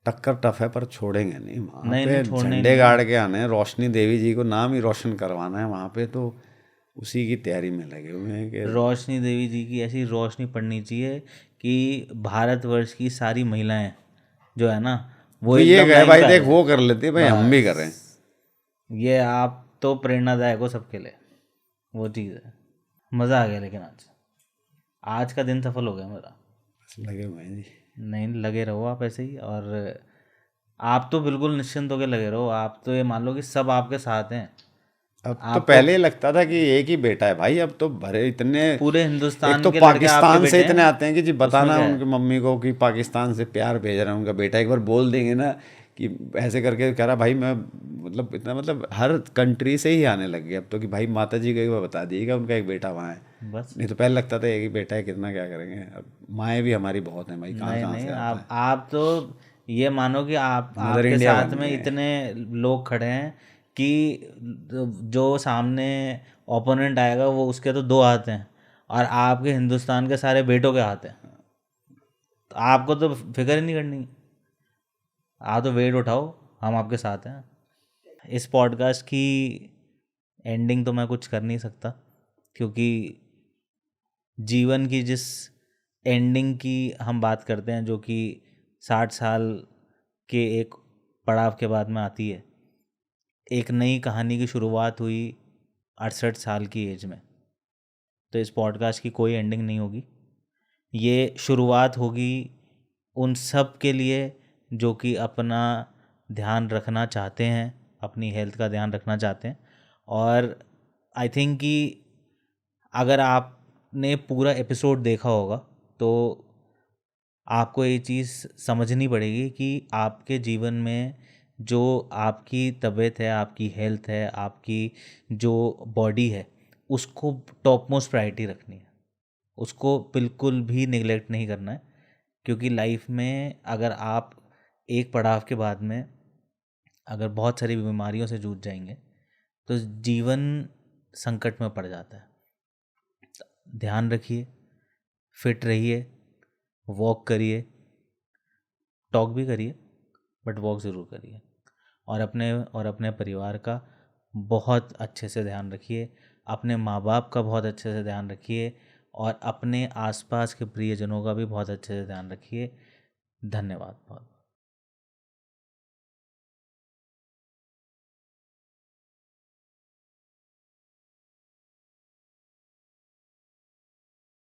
टक्कर टफ है पर छोड़ेंगे नहीं, वहाँ पे झंडे गाड़ के आने हैं, रोशनी देवी जी को नाम ही रोशन करवाना है वहाँ पे, तो उसी की तैयारी में लगे हुए हैं कि रोशनी देवी जी की ऐसी रोशनी पड़नी चाहिए कि भारतवर्ष की सारी महिलाएं जो है ना वो तो ये एकदम गए लाइन भाई पे आ देख जाए। वो कर लेते भाई, हम भी करें। ये आप तो प्रेरणादायक हो सबके लिए, वो चीज़ है। मज़ा आ गया, लेकिन आज का दिन सफल हो गया मेरा। लगे हुए हैं जी। नहीं, लगे रहो आप ऐसे ही, और आप तो बिल्कुल निश्चिंत होकर लगे रहो। आप तो ये मान लो कि सब आपके साथ हैं। अब तो पहले लगता था कि एक ही बेटा है भाई, अब तो भरे इतने पूरे हिंदुस्तान एक तो के लड़के आपके पाकिस्तान से बेटे इतने हैं। आते हैं कि जी बताना क्या है? उनकी मम्मी को कि पाकिस्तान से प्यार भेज रहा है उनका बेटा। एक बार बोल देंगे ना कि ऐसे करके कह रहा भाई मैं मतलब इतना, मतलब हर कंट्री से ही आने लग गए अब तो कि भाई माता जी को एक बार बता दीजिएगा उनका एक बेटा वहाँ है। बस नहीं तो पहले लगता था एक ही बेटा है, कितना क्या करेंगे। अब माएँ भी हमारी बहुत हैं भाई, कहाँ नहीं कहाँ नहीं, से आता है। आप तो ये मानो कि आपके इंडिया साथ बन में गए। इतने लोग खड़े हैं कि जो सामने ओपोनेंट आएगा वो उसके तो 2 हाथ हैं, और आपके हिंदुस्तान के सारे बेटों के हाथ हैं। तो आपको तो फिक्र ही नहीं करनी, आप तो वेट उठाओ, हम आपके साथ हैं। इस पॉडकास्ट की एंडिंग तो मैं कुछ कर नहीं सकता, क्योंकि जीवन की जिस एंडिंग की हम बात करते हैं, जो कि 60 साल के एक पड़ाव के बाद में आती है, एक नई कहानी की शुरुआत हुई 68 साल की एज में। तो इस पॉडकास्ट की कोई एंडिंग नहीं होगी, ये शुरुआत होगी उन सब के लिए जो कि अपना ध्यान रखना चाहते हैं, अपनी हेल्थ का ध्यान रखना चाहते हैं। और आई थिंक कि अगर आपने पूरा एपिसोड देखा होगा तो आपको ये चीज़ समझनी पड़ेगी कि आपके जीवन में जो आपकी तबीयत है, आपकी हेल्थ है, आपकी जो बॉडी है, उसको टॉप मोस्ट प्रायोरिटी रखनी है, उसको बिल्कुल भी निगलेक्ट नहीं करना है। क्योंकि लाइफ में अगर आप एक पड़ाव के बाद में अगर बहुत सारी बीमारियों से जूझ जाएंगे तो जीवन संकट में पड़ जाता है। ध्यान रखिए, फिट रहिए, वॉक करिए, टॉक भी करिए बट वॉक ज़रूर करिए, और अपने परिवार का बहुत अच्छे से ध्यान रखिए, अपने माँ बाप का बहुत अच्छे से ध्यान रखिए, और अपने आसपास के प्रियजनों का भी बहुत अच्छे से ध्यान रखिए। धन्यवाद बहुत।